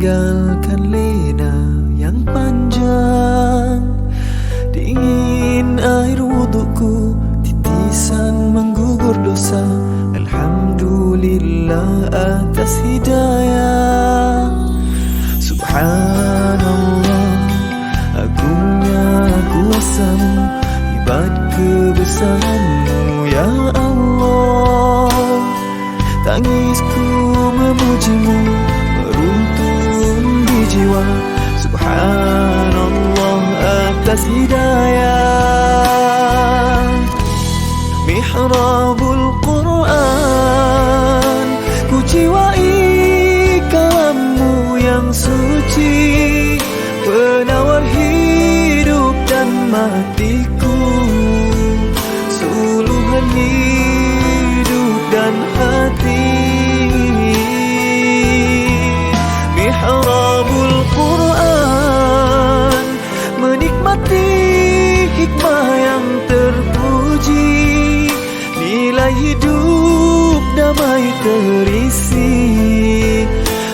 meninggalkan lena yang panjang. Dingin air wudukku, titisan menggugur dosa. Alhamdulillah atas hidayah. Subhanallah, agungnya kuasa-Mu, hebat kebesaran-Mu ya Allah. Tangisku memuji-Mu, meruntun di jiwa. Subhanallah atas hidayah. Mihrabul Quran, ku jiwai kalam-Mu yang suci, penawar hidup dan matiku, suluhan hidup dan hati. Mihrabul Quran, menikmati hikmah yang terpuji, nilai hidup damai terisi.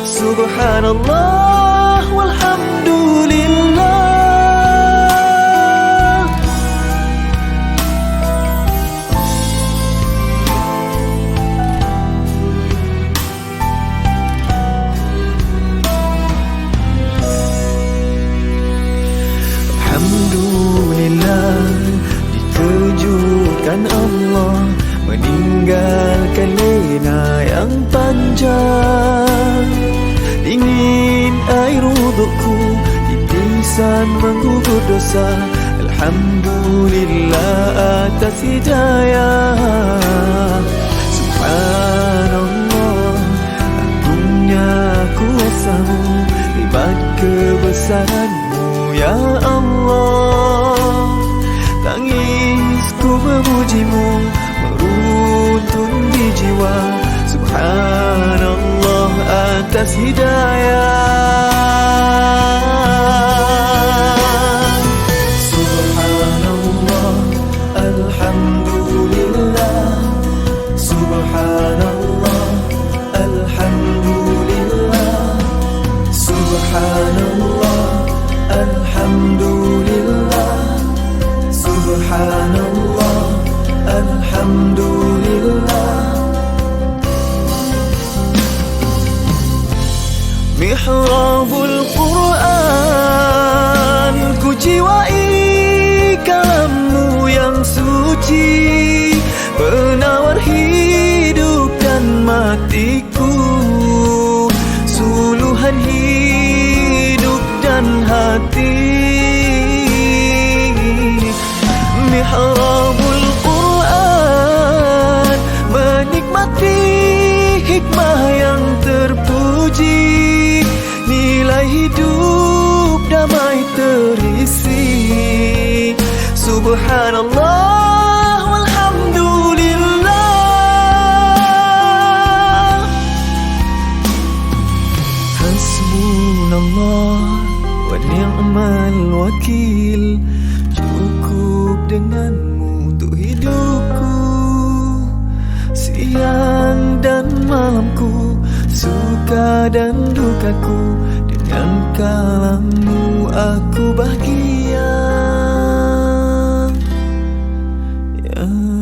Subhanallah walhamdulillah. Alhamdulillah, dikejutkan Allah, meninggalkan lena yang panjang. Dingin air wudukku, titisan menggugur dosa. Alhamdulillah atas hidayah. Subhanallah, agungnya kuasa-Mu, hebat kebesaran-Mu ya Allah. Tangisku memuji-Mu, meruntun di jiwa. Subhanallah atas hidayah. Subhanallah, alhamdulillah. Subhanallah, alhamdulillah. Subhanallah, alhamdulillah. Subhanallah, alhamdulillah. Mihrabul Quran, ku jiwai kalam-Mu yang suci, penawar hidup dan matiku, suluhan hidup dan hati. Mihrabul Quran, menikmati hikmah yang terpuji, nilai hidup damai terisi. Subhanallah walhamdulillah. Hasbunallah wa ni'mal wakil, cukup dengan-Mu untuk hidupku. Siang dan malamku, suka dan dukaku, dengan kalam-Mu aku bahagia ya Allah.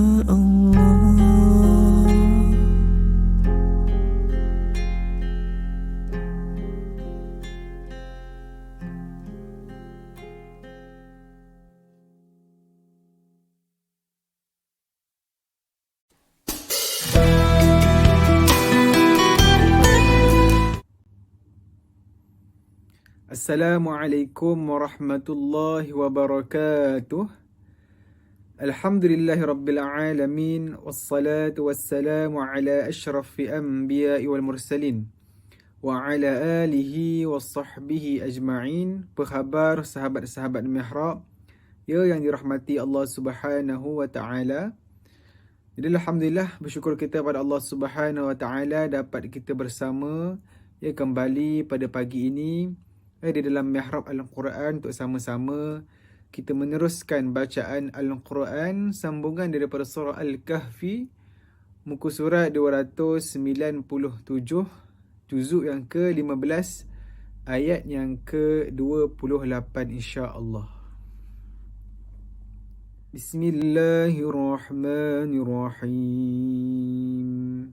Assalamualaikum warahmatullahi wabarakatuh. Alhamdulillahi rabbil alamin, wassalatu wassalamu ala asyrafil anbiya'i wal mursalin wa ala alihi wa sahbihi ajma'in. Apa khabar sahabat-sahabat Mihrab ya yang dirahmati Allah Subhanahu wa taala? Jadi alhamdulillah, bersyukur kita pada Allah Subhanahu wa taala dapat kita bersama ya kembali pada pagi ini di dalam Mihrab Al-Quran untuk sama-sama kita meneruskan bacaan Al-Quran sambungan daripada surah Al-Kahfi, muka surat 297, juzuk yang ke-15, ayat yang ke-28 insya-Allah. Bismillahirrahmanirrahim.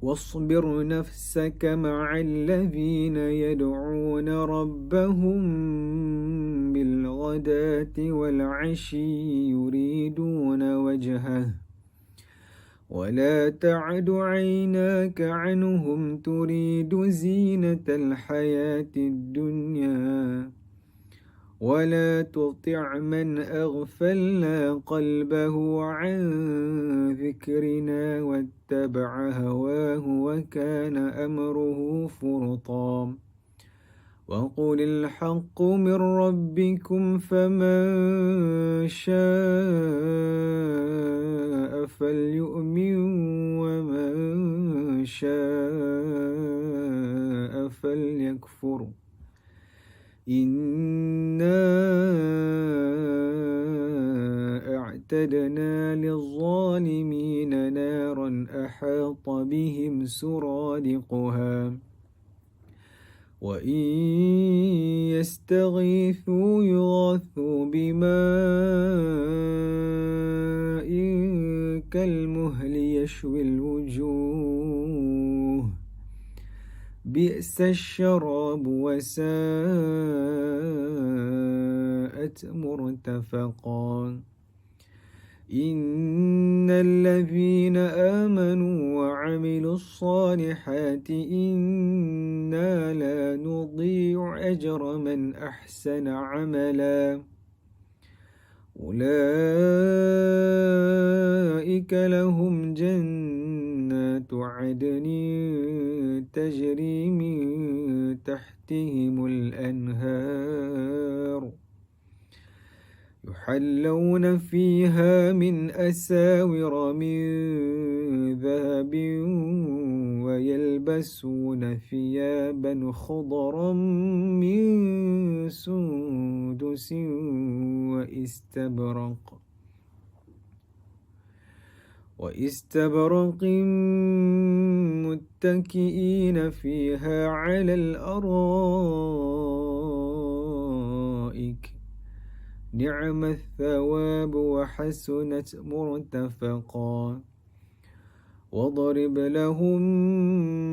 واصبر نفسك مع الذين يدعون ربهم بالغداة والعشي يريدون وجهه ولا تعد عيناك عنهم تريد زينة الحياة الدنيا ولا تطع من أغفلنا قلبه عن ذكرنا واتبع هواه وكان أمره فرطا وقل الحق من ربكم فمن شاء فليؤمن ومن شاء فليكفر إنا أعتدنا للظالمين نارا أحاط بهم سرادقها وإن يستغيثوا يغاثوا بماء كالمهل يشوي الوجوه بئس الشراب وساءت مرتفقا إن الذين آمنوا وعملوا الصالحات إنا لا نضيع أجر من أحسن عملا أولئك لهم جنات عدن تجري من تحتهم الأنهار يحلون فيها من أساور من ذهب ويلبسون ثيابا خضرا من سندس وإستبرق متكئين فيها على الأرائك نعم الثواب وحسنت مرتفقا واضرب لهم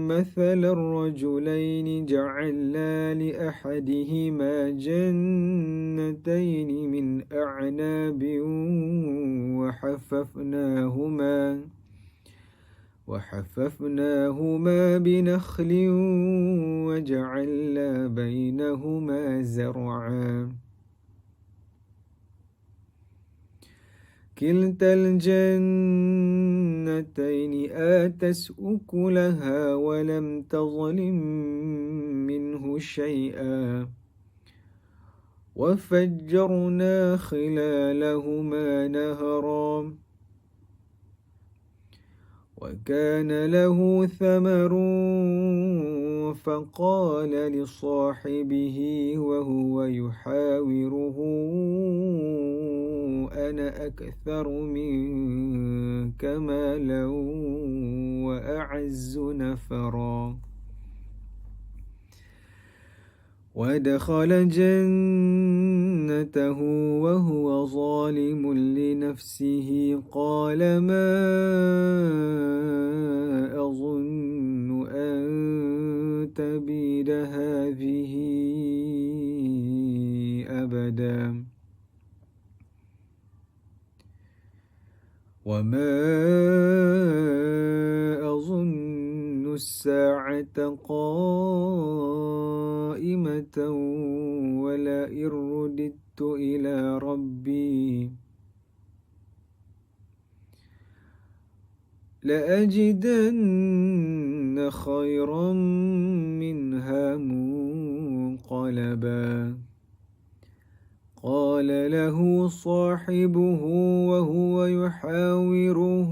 مثل الرجلين جعلنا لأحدهما جنتين من أعناب وحففناهما بنخل وجعلنا بينهما زرعا كلتا الجنتين آتت أكلها ولم تظلم منه شيئا وفجرنا خلالهما نهرا وكان له ثمر فقال لصاحبه وهو يحاوره أنا أكثر منك مالا وأعز نفرا ودخل جنته وهو ظالم لنفسه قال ما أظن أن تبيد هذه أبدا وما أظن الساعة قائمة ولئن رددت إلى ربي لأجدن خيرا منها منقلبا قال له صاحبه وهو يحاوره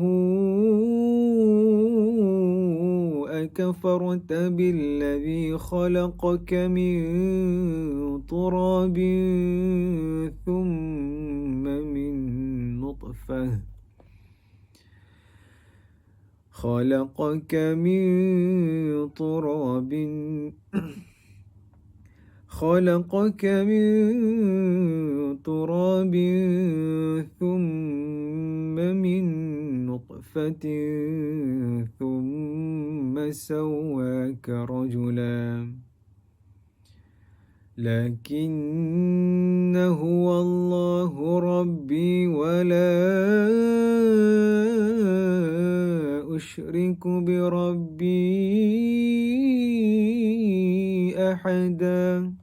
أكفرت بالذي خلقك من تراب ثم من نطفة خلقك من تراب خلقك من تراب ثم من نطفة ثم سواك رجلا لكن هو الله ربي ولا أشرك بربي أحدا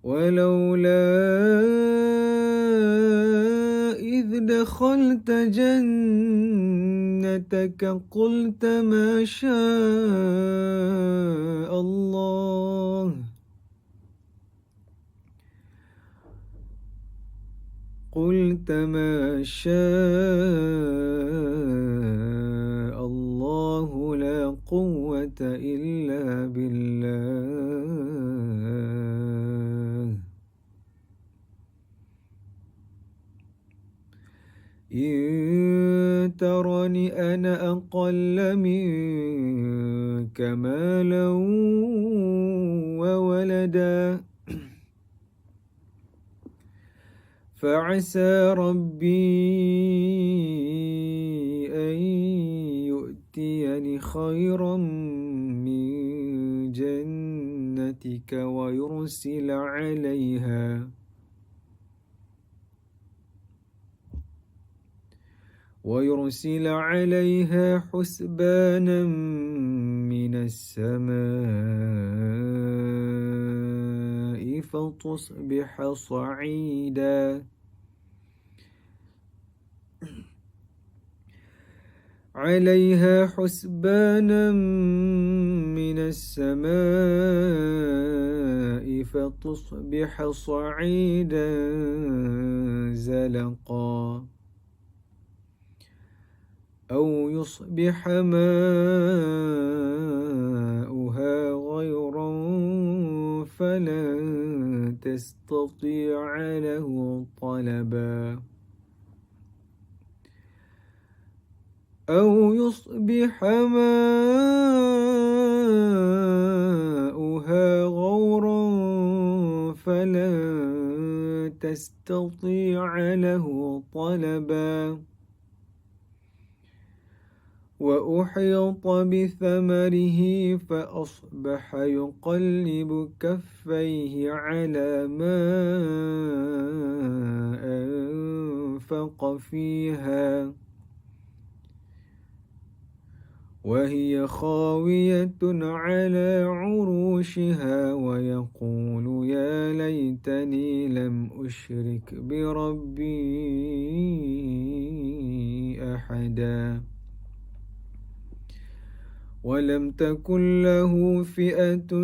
ولولا إذ دخلت جنتك قلت ما شاء الله قلت ما شاء الله لا قوة إلا بالله إن ترني أنا أقل منك مالا وولدا فعسى ربي أن يؤتيني خيرا من جنتك ويرسل عليها حسبانا من السماء فتصبح صعيدا عليها حسبانا من السماء فتصبح صعيدا زلقا أو يصبح ماؤها غيرا فلن تستطيع له طلبا أو يصبح ماؤها غورا فلن تستطيع له طلبا وأحيط بثمره فأصبح يقلب كفيه على ما أنفق فيها وهي خاوية على عروشها ويقول يا ليتني لم أشرك بربي أحدا ولم تكن له فئة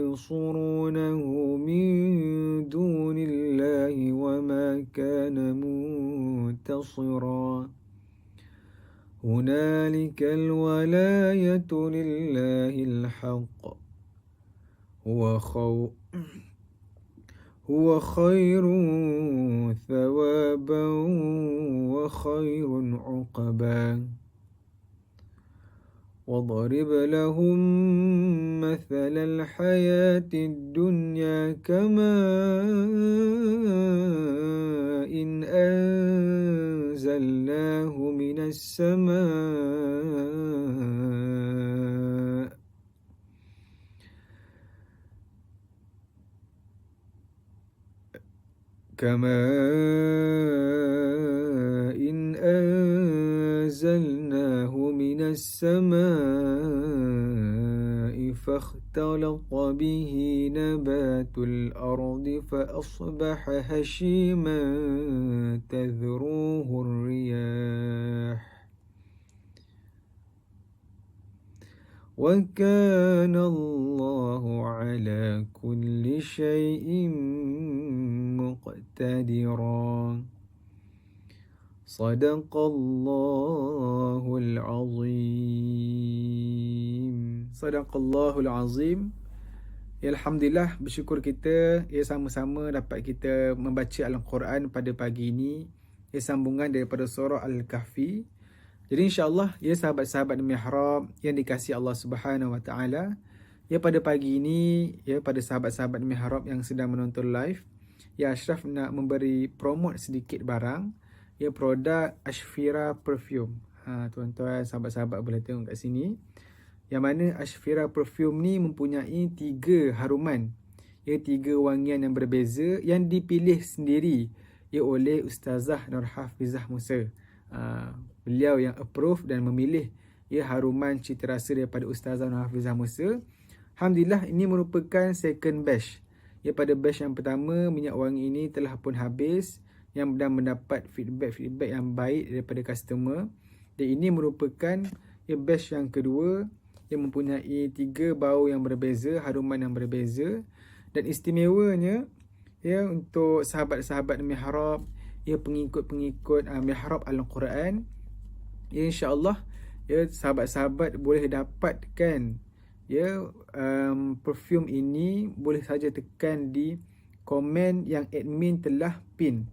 ينصرونه من دون الله وما كان منتصرا هنالك الولاية لله الحق هو خير ثوابا وخير عقبا واضرب لهم مثل الحياة الدنيا كماء إن أنزلناه من السماء فاختلط به نبات الأرض فأصبح هشيما تذروه الرياح وكان الله على كل شيء مقتدرا صدق الله العظيم. Sadaqallahul azim. Alhamdulillah, bersyukur kita sama-sama dapat kita membaca Al-Quran pada pagi ini. sambungan daripada surah Al-Kahfi. Jadi insya-Allah sahabat-sahabat Mihrab yang dikasihi Allah Subhanahu Wa Taala, pada pagi ini pada sahabat-sahabat Mihrab yang sedang menonton live, Ashraf nak memberi promote sedikit barang, produk Ashfira Perfume. Tuan-tuan sahabat-sahabat boleh tengok kat sini. Yang mana Ashfira Perfume ni mempunyai 3 haruman, 3 wangian yang berbeza yang dipilih sendiri oleh Ustazah Nurhafizah Musa. Beliau yang approve dan memilih haruman cita rasa daripada Ustazah Nurhafizah Musa. Alhamdulillah, ini merupakan second batch. Pada batch yang pertama, minyak wangi ini telah pun habis dan mendapat feedback yang baik daripada customer. Dan ini merupakan batch yang kedua yang mempunyai 3 bau yang berbeza, haruman yang berbeza. Dan istimewanya untuk sahabat-sahabat Mihrab, pengikut-pengikut Mihrab Al-Quran, insya-Allah sahabat-sahabat boleh dapatkan perfume ini, boleh saja tekan di komen yang admin telah pin.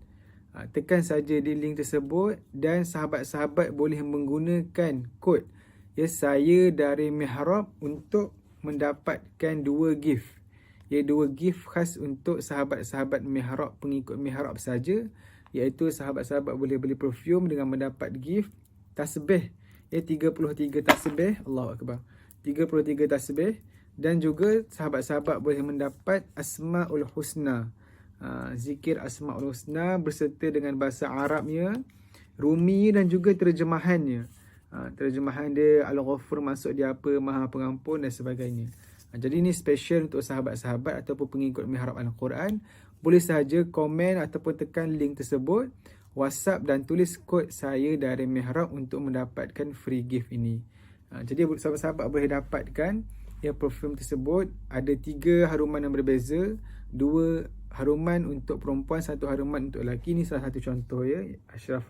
Tekan saja di link tersebut dan sahabat-sahabat boleh menggunakan kod saya dari Mihrab untuk mendapatkan 2 gift. 2 gift khas untuk sahabat-sahabat Mihrab, pengikut Mihrab saja, iaitu sahabat-sahabat boleh beli perfume dengan mendapat gift tasbih 33 tasbih, Allahu Akbar, 33 tasbih, dan juga sahabat-sahabat boleh mendapat Asmaul Husna, zikir Asmaul Husna berserta dengan bahasa Arabnya, Rumi dan juga terjemahannya. Terjemahan dia Al-Ghafur, maksud dia apa, Maha Pengampun dan sebagainya. Jadi ini special untuk sahabat-sahabat ataupun pengikut Mihrab Al-Quran. Boleh sahaja komen ataupun tekan link tersebut, WhatsApp dan tulis kod saya dari Mihrab untuk mendapatkan free gift ini. Jadi sahabat-sahabat boleh dapatkan perfume tersebut. Ada 3 haruman yang berbeza, 2 haruman untuk perempuan, 1 haruman untuk lelaki. Ini salah satu contoh Ashraf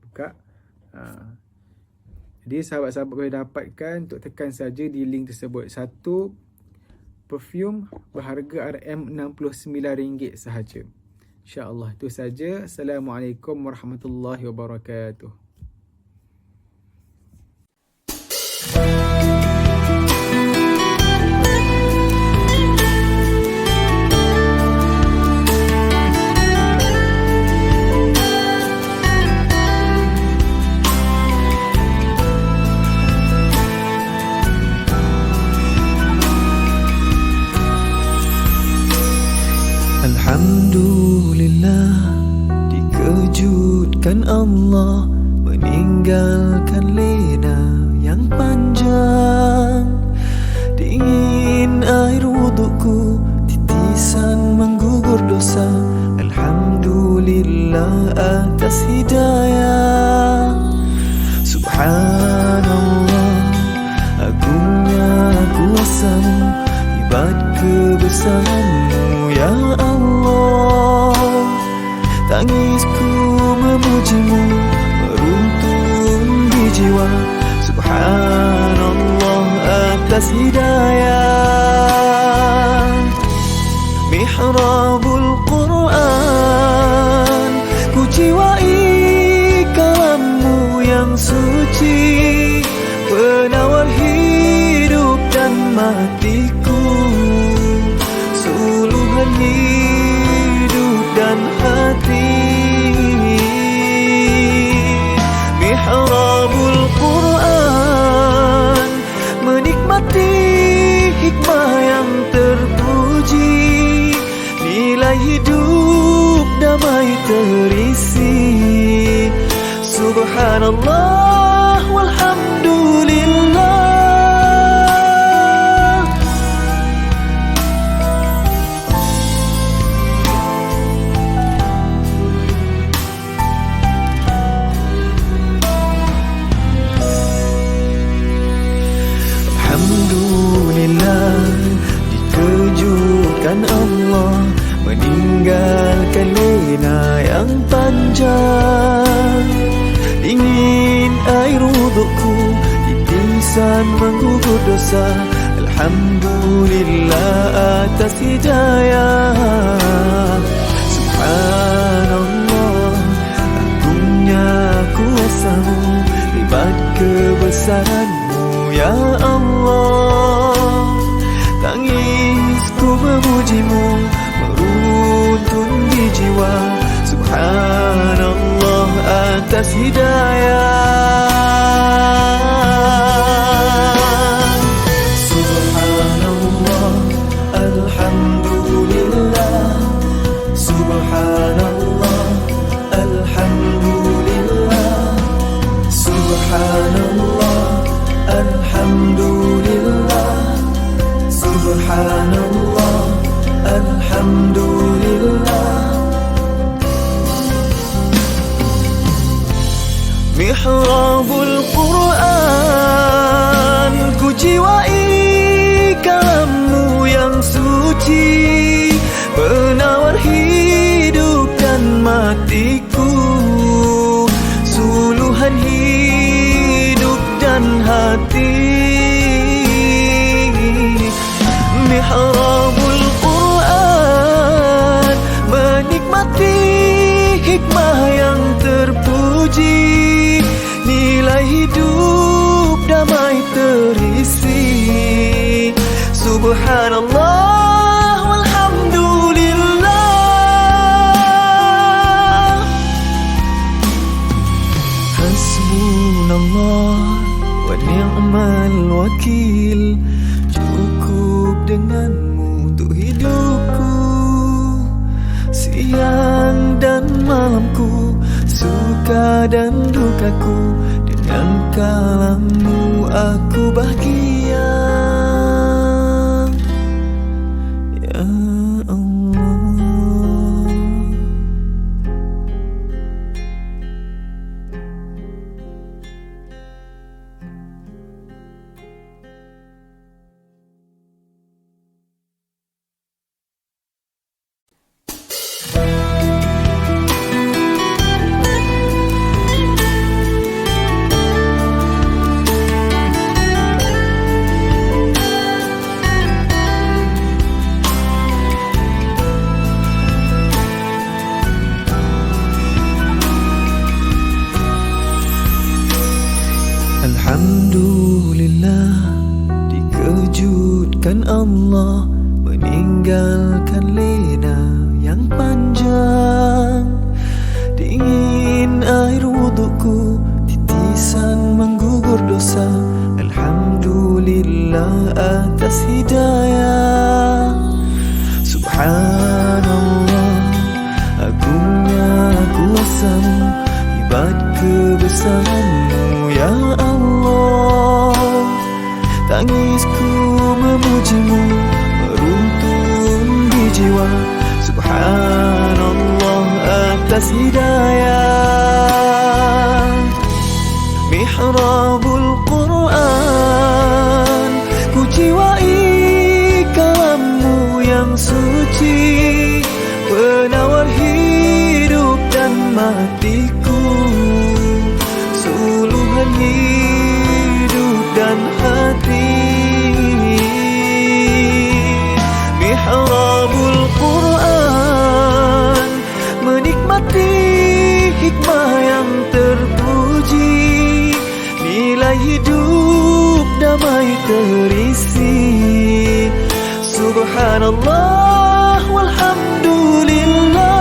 buka. Jadi sahabat-sahabat boleh dapatkan untuk tekan saja di link tersebut. 1 perfume berharga RM69 sahaja. InsyaAllah itu saja. Assalamualaikum warahmatullahi wabarakatuh. Alhamdulillah, dikejutkan Allah meninggalkan lena yang panjang. Dingin air wudukku, titisan menggugur dosa. Alhamdulillah atas hidayah. Subhanallah, agungnya kuasamu, hebat kebesaranmu ya Allah. Tangisku memujimu, meruntun di jiwa. Subhanallah atas hidayah. Mihrabul Quran, ku jiwai kalammu yang suci, penawar hidup dan matiku, suluhan hidup dan hati. Mihrabul Quran, menikmati hikmah yang terpuji, nilai hidup damai terisi. Subhanallah walhamdulillah. Alhamdulillah, dikejutkan Allah meninggalkan lena yang panjang. Dingin air wudukku, titisan menggugur dosa. Alhamdulillah atas hidayah. Subhanallah, agungnya atas hidayah. Subhanallah, alhamdulillah. Subhanallah, alhamdulillah. Subhanallah, alhamdulillah. Subhanallah, alhamdulillah. Mihrabul Quran, ku jiwai kalammu yang suci, penawar hidup dan matiku, suluhan hidup dan hati. Mihrabul Quran, menikmati hikmah yang terpuji, nilai hidup damai terisi. Subhanallah walhamdulillah. Hasbunallah wa ni'mal wakil. Cukup denganmu untuk hidupku, siang dan malamku, suka dan dukaku. Dengan kalammu aku bahagia, ya Allah. Alhamdulillah, dikejutkan Allah meninggalkan lena yang panjang. Dingin air wudukku, titisan menggugur dosa. Alhamdulillah atas hidayah. Subhanallah, agungnya kuasamu, hebat kebesaranmu ya Allah. Tangisku memujimu, meruntun di jiwa. Subhanallah atas hidayah. Mihrabul Quran, ku jiwai kalammu yang suci, penawar hidup dan matiku, suluhan hidup dan hati. Mihrabul Quran, menikmati hikmah yang terpuji, nilai hidup damai terisi. Subhanallah walhamdulillah.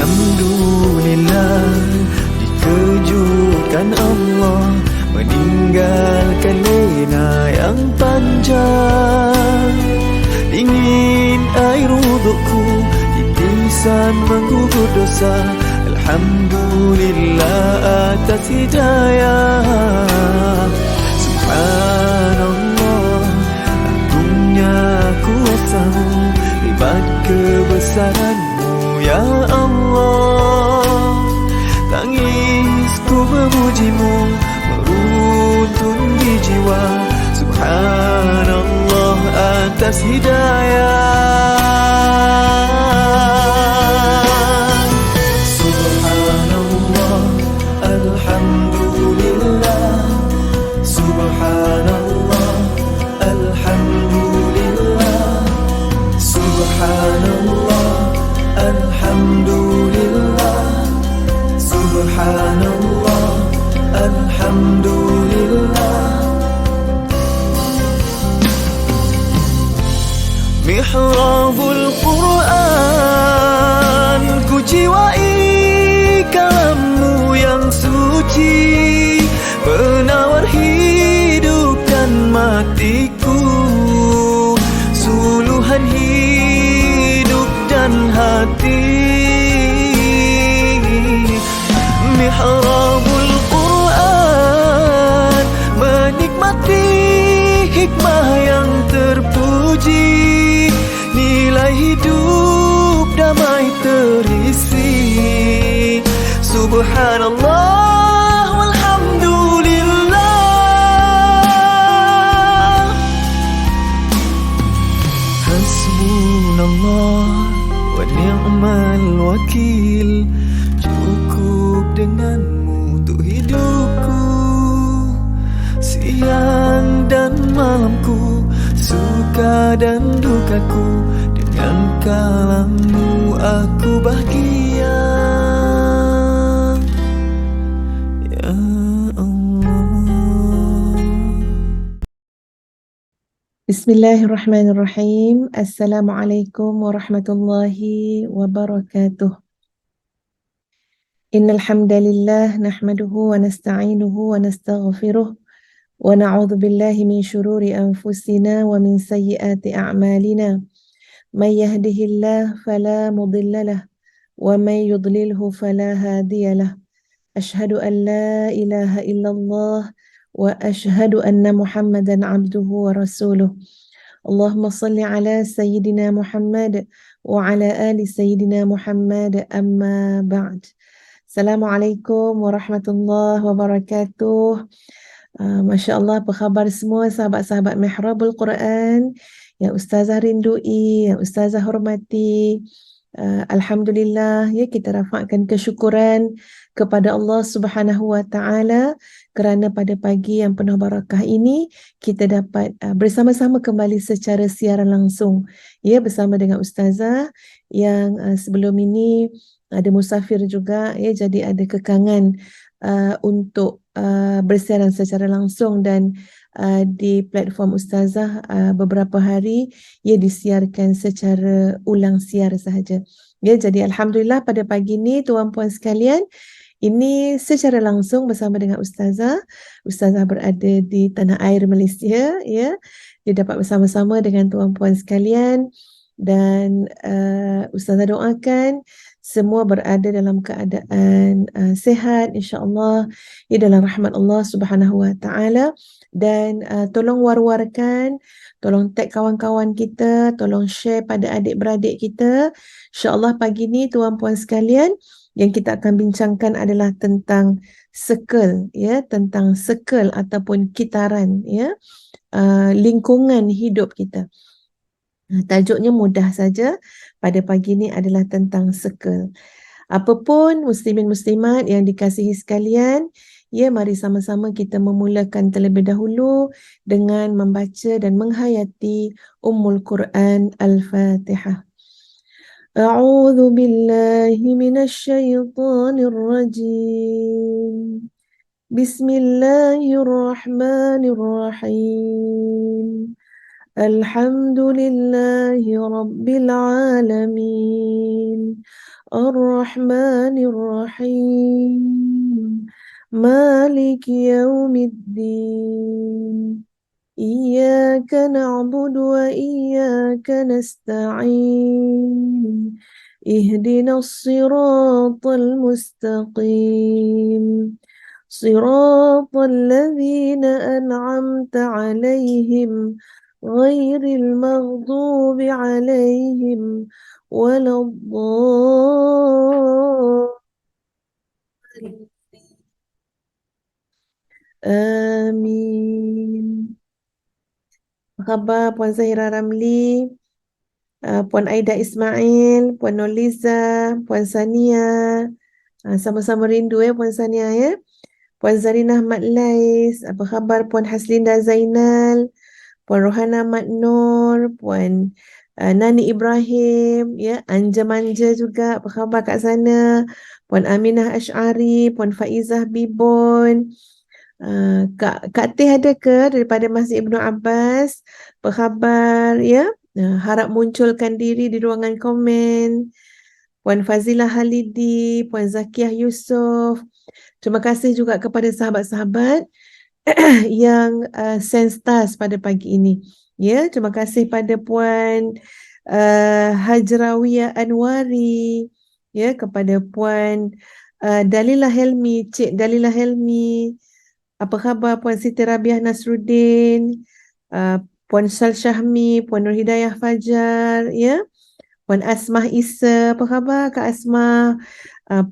Alhamdulillah, dikejutkan Allah meninggalkan lena yang panjang. Dingin air wudukku, titisan menggugur dosa. Alhamdulillah atas hidayah. Subhanallah, agungnya kuasamu, hebat kebesaranmu ya Allah. Tangisku memujimu, meruntun di jiwa. Subhanallah atas hidayah. Subhanallah, alhamdulillah. Subhanallah, alhamdulillah. Subhanallah, alhamdulillah. Subhanallah. Mihrabul Quran, ku jiwai kalammu yang suci, penawar hidup dan matiku, suluhan hidup dan hati. Mihrabul Quran, menikmati hikmah yang terpuji, nilai hidup damai terisi. Subhanallah walhamdulillah, hasbunallah wa ni'mal wakil. Cukup denganmu untuk hidupku, siang dan malamku, suka dan dukaku, dengan kalammu aku bahagia. Ya Allah. Bismillahirrahmanirrahim. Assalamualaikum warahmatullahi wabarakatuh. Innal hamdalillah nahmaduhu wa nasta'inuhu wa nastaghfiruh wa na'udzu billahi min shururi anfusina wa min sayyiati a'malina. May yahdihillahu fala mudilla lahu wa may yudlilhu fala hadiya lahu. Ashhadu an la ilaha illallah wa ashhadu anna Muhammadan 'abduhu wa rasuluh. Allahumma salli ala sayyidina Muhammad wa ala ali sayyidina Muhammad, amma ba'd. Assalamualaikum warahmatullahi wabarakatuh. Masya Allah, apa khabar semua sahabat-sahabat Mihrabul Quran yang Ustazah rindui, yang Ustazah hormati. Alhamdulillah, ya, kita rafakkan kesyukuran kepada Allah Subhanahu wa taala kerana pada pagi yang penuh barakah ini kita dapat bersama-sama kembali secara siaran langsung, ya, bersama dengan Ustazah yang sebelum ini ada musafir juga, ya, jadi ada kekangan untuk bersiaran secara langsung, dan di platform Ustazah beberapa hari ia disiarkan secara ulang siar sahaja. Ya, jadi alhamdulillah pada pagi ini tuan-puan sekalian, ini secara langsung bersama dengan Ustazah. Ustazah berada di tanah air Malaysia, ya. Dia dapat bersama-sama dengan tuan-puan sekalian, dan Ustazah doakan semua berada dalam keadaan sihat insya-Allah, ya, dalam rahmat Allah Subhanahu wa taala. Dan tolong war-warkan, tolong tag kawan-kawan kita, tolong share pada adik-beradik kita. InsyaAllah pagi ni tuan-puan sekalian, yang kita akan bincangkan adalah tentang circle, ya, tentang circle ataupun kitaran, ya, lingkungan hidup kita. Tajuknya mudah saja, pada pagi ni adalah tentang circle. Apapun muslimin muslimat yang dikasihi sekalian, ya, mari sama-sama kita memulakan terlebih dahulu dengan membaca dan menghayati Ummul Quran Al-Fatihah. A'udzu billahi minasyaitonir rajim. Bismillahirrahmanirrahim. Alhamdulillahi rabbil alamin. Ar-Rahmanir Rahim. Maliki yaumiddin. Iyyaka na'budu wa iyyaka nasta'in. Ihdinas siratal mustaqim. Siratal ladzina an'amta 'alaihim ghairil maghdubi 'alaihim waladdallin. Amin. Apa khabar Puan Zahira Ramli, Puan Aida Ismail, Puan Noliza, Puan Sania. Sama-sama rindu, ya, Puan Sania, ya. Puan Zarinah Mat Lais, apa khabar Puan Haslinda Zainal, Puan Rohana Mat Nur, Puan Nani Ibrahim, ya, Anja Manja juga, apa khabar kat sana. Puan Aminah Ash'ari, Puan Faizah Bibon. Kak Teh ada ke daripada Masjid Ibnu Abbas? Apa khabar, ya? Harap munculkan diri di ruangan komen. Puan Fazilah Halidi, Puan Zakiah Yusof. Terima kasih juga kepada sahabat-sahabat yang send stars pada pagi ini. Ya, terima kasih pada Puan Hajrawiyah Anwari, ya, kepada Puan Dalilah Helmi, Cik Dalilah Helmi. Apa khabar Puan Siti Rabiah Nasruddin, Puan Syal Syahmi, Puan Nur Hidayah Fajar, ya. Puan Asmah Isa, apa khabar Kak Asmah?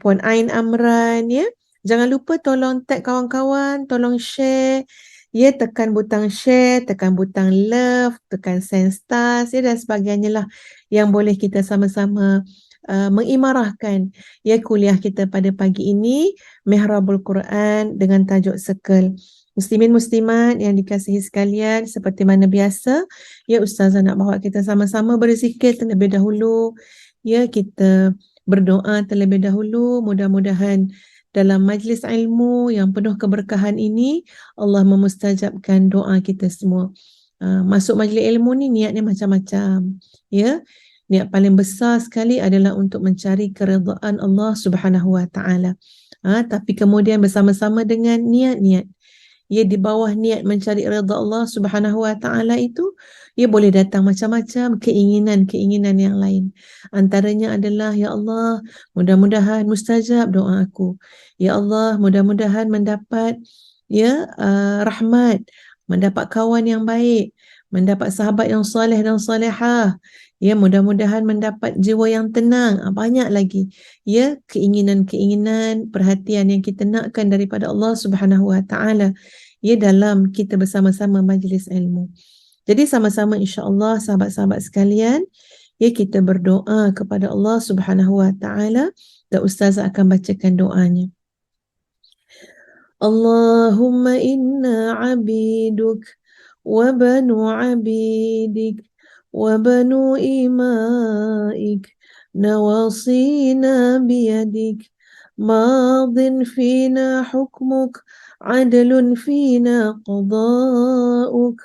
Puan Ain Amran, ya. Jangan lupa tolong tag kawan-kawan, tolong share, ya, tekan butang share, tekan butang love, tekan send stars, ya, dan sebagainya lah yang boleh kita sama-sama mengimarahkan, ya, kuliah kita pada pagi ini, Mihrabul Quran dengan tajuk Circle. Muslimin Muslimat yang dikasihi sekalian, seperti mana biasa, ya, Ustazah nak bawa kita sama-sama berzikir terlebih dahulu. Ya, kita berdoa terlebih dahulu. Mudah-mudahan dalam majlis ilmu yang penuh keberkahan ini, Allah memustajabkan doa kita semua. Masuk majlis ilmu ni niatnya macam-macam. Ya, niat paling besar sekali adalah untuk mencari keridaan Allah Subhanahu Wa Taala. Tapi kemudian bersama-sama dengan niat-niat, ya, di bawah niat mencari redha Allah Subhanahu Wa Taala itu, ya, boleh datang macam-macam keinginan-keinginan yang lain. Antaranya adalah, ya Allah, mudah-mudahan mustajab doa aku. Ya Allah, mudah-mudahan mendapat, ya, rahmat, mendapat kawan yang baik, mendapat sahabat yang soleh dan solehah. Ya, mudah-mudahan mendapat jiwa yang tenang. Banyak lagi, ya, keinginan-keinginan, perhatian yang kita nakkan daripada Allah Subhanahu Wa Taala, ya, dalam kita bersama-sama majlis ilmu. Jadi sama-sama insya-Allah sahabat-sahabat sekalian, ya, kita berdoa kepada Allah Subhanahu Wa Taala, dan Ustazah akan bacakan doanya. Allahumma inna abiduk wa banu abidik wa banu imaik nawasina biyadik madin fina hukmuk adlun fina qada'uk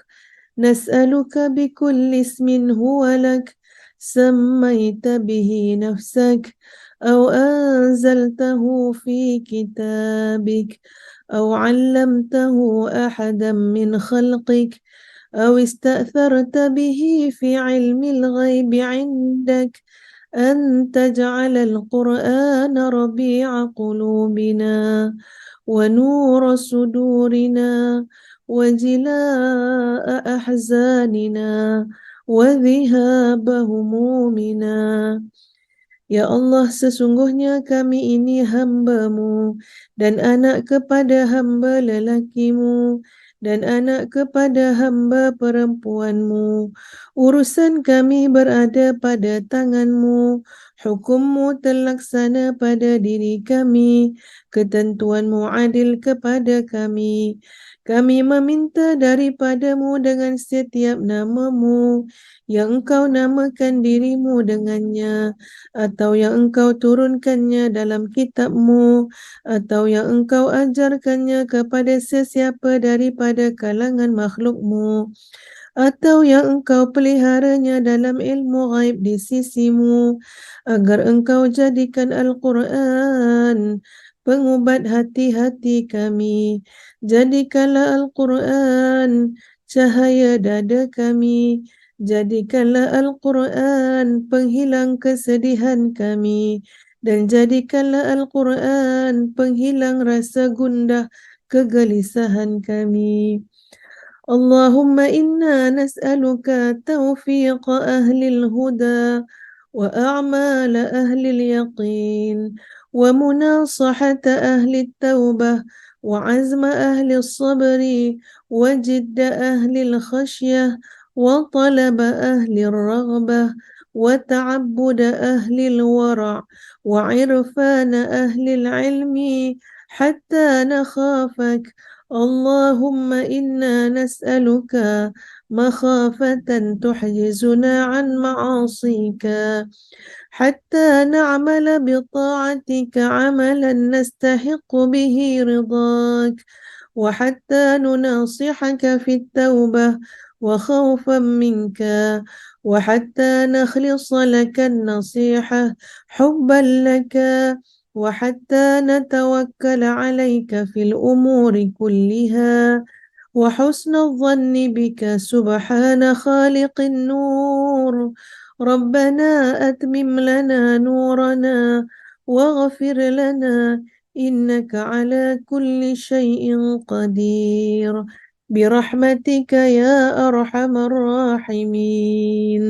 nas'aluka bikulli ismin huwa lak sammaita bihi nafsak أو أنزلته في كتابك أو علمته أحدا من خلقك أو استأثرت به في علم الغيب عندك أن تجعل القرآن ربيع قلوبنا ونور صدورنا وجلاء أحزاننا وذهاب همومنا. Ya Allah, sesungguhnya kami ini hamba-Mu dan anak kepada hamba lelaki-Mu dan anak kepada hamba perempuan-Mu. Urusan kami berada pada tangan-Mu. Hukum-Mu terlaksana pada diri kami. Ketentuan-Mu adil kepada kami. Kami meminta daripada-Mu dengan setiap nama-Mu yang Engkau namakan diri-Mu dengannya, atau yang Engkau turunkannya dalam kitab-Mu, atau yang Engkau ajarkannya kepada sesiapa daripada kalangan makhluk-Mu, atau yang Engkau peliharanya dalam ilmu ghaib di sisi-Mu, agar Engkau jadikan Al-Quran pengubat hati-hati kami. Jadikanlah Al-Quran cahaya dada kami. Jadikanlah Al-Quran penghilang kesedihan kami, dan jadikanlah Al-Quran penghilang rasa gundah kegelisahan kami. Allahumma inna nas'aluka tawfiq ahlil huda wa a'mal ahlil yaqin wa munasahata ahlil tawbah wa azma ahlil sabri wa jidda ahlil khasyah وطلب أهل الرغبة وتعبد أهل الورع وعرفان أهل العلم حتى نخافك. اللهم إنا نسألك مخافة تحجزنا عن معاصيك حتى نعمل بطاعتك عملا نستحق به رضاك وحتى نناصحك في التوبة وخوفا منك وحتى نخلص لك النصيحة حبا لك وحتى نتوكل عليك في الأمور كلها وحسن الظن بك سبحان خالق النور ربنا أتمم لنا نورنا واغفر لنا إنك على كل شيء قدير برحمتك يا أرحم الراحمين.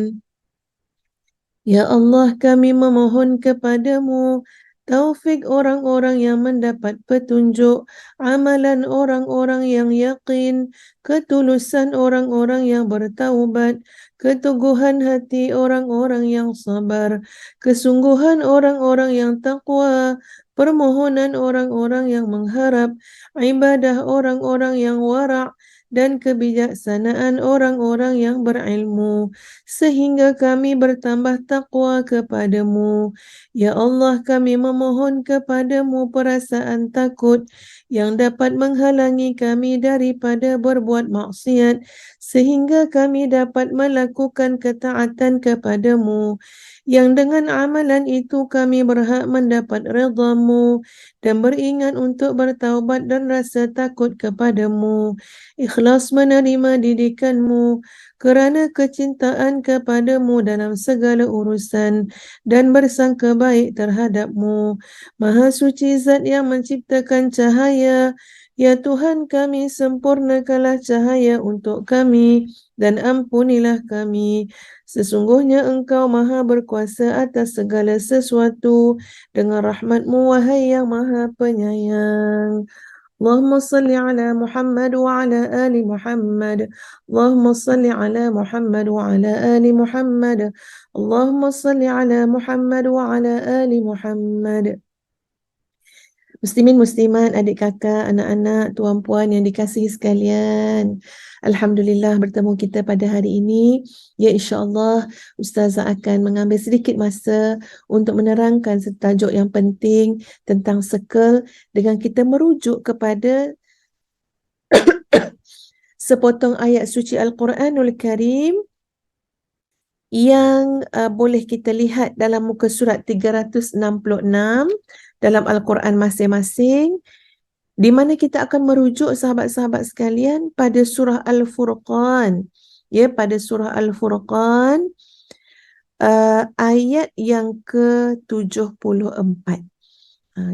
Ya Allah, kami memohon kepadamu taufik orang-orang yang mendapat petunjuk, amalan orang-orang yang yakin, ketulusan orang-orang yang bertaubat, keteguhan hati orang-orang yang sabar, kesungguhan orang-orang yang takwa, permohonan orang-orang yang mengharap, ibadah orang-orang yang wara' dan kebijaksanaan orang-orang yang berilmu, sehingga kami bertambah takwa kepadamu. Ya Allah, kami memohon kepadamu perasaan takut yang dapat menghalangi kami daripada berbuat maksiat, sehingga kami dapat melakukan ketaatan kepadamu, yang dengan amalan itu kami berhak mendapat redha-Mu dan beringat untuk bertaubat dan rasa takut kepadamu, ikhlas menerima didikan-Mu kerana kecintaan kepadamu dalam segala urusan dan bersangka baik terhadap-Mu. Maha suci Zat yang menciptakan cahaya, ya Tuhan kami, sempurnakanlah cahaya untuk kami dan ampunilah kami. Sesungguhnya Engkau Maha berkuasa atas segala sesuatu dengan rahmat-Mu, wahai yang Maha Penyayang. اللهم صل على محمد وعلى آل محمد اللهم صل على محمد وعلى آل محمد اللهم صل على محمد وعلى آل محمد. Muslimin, muslimat, adik kakak, anak-anak, tuan puan yang dikasihi sekalian. Alhamdulillah bertemu kita pada hari ini. Ya, insya-Allah Ustazah akan mengambil sedikit masa untuk menerangkan tajuk yang penting tentang circle dengan kita merujuk kepada sepotong ayat suci Al-Quranul Karim yang boleh kita lihat dalam muka surat 366 dalam Al-Quran masing-masing, di mana kita akan merujuk sahabat-sahabat sekalian pada surah Al-Furqan. Ya, pada surah Al-Furqan ayat yang ke-74.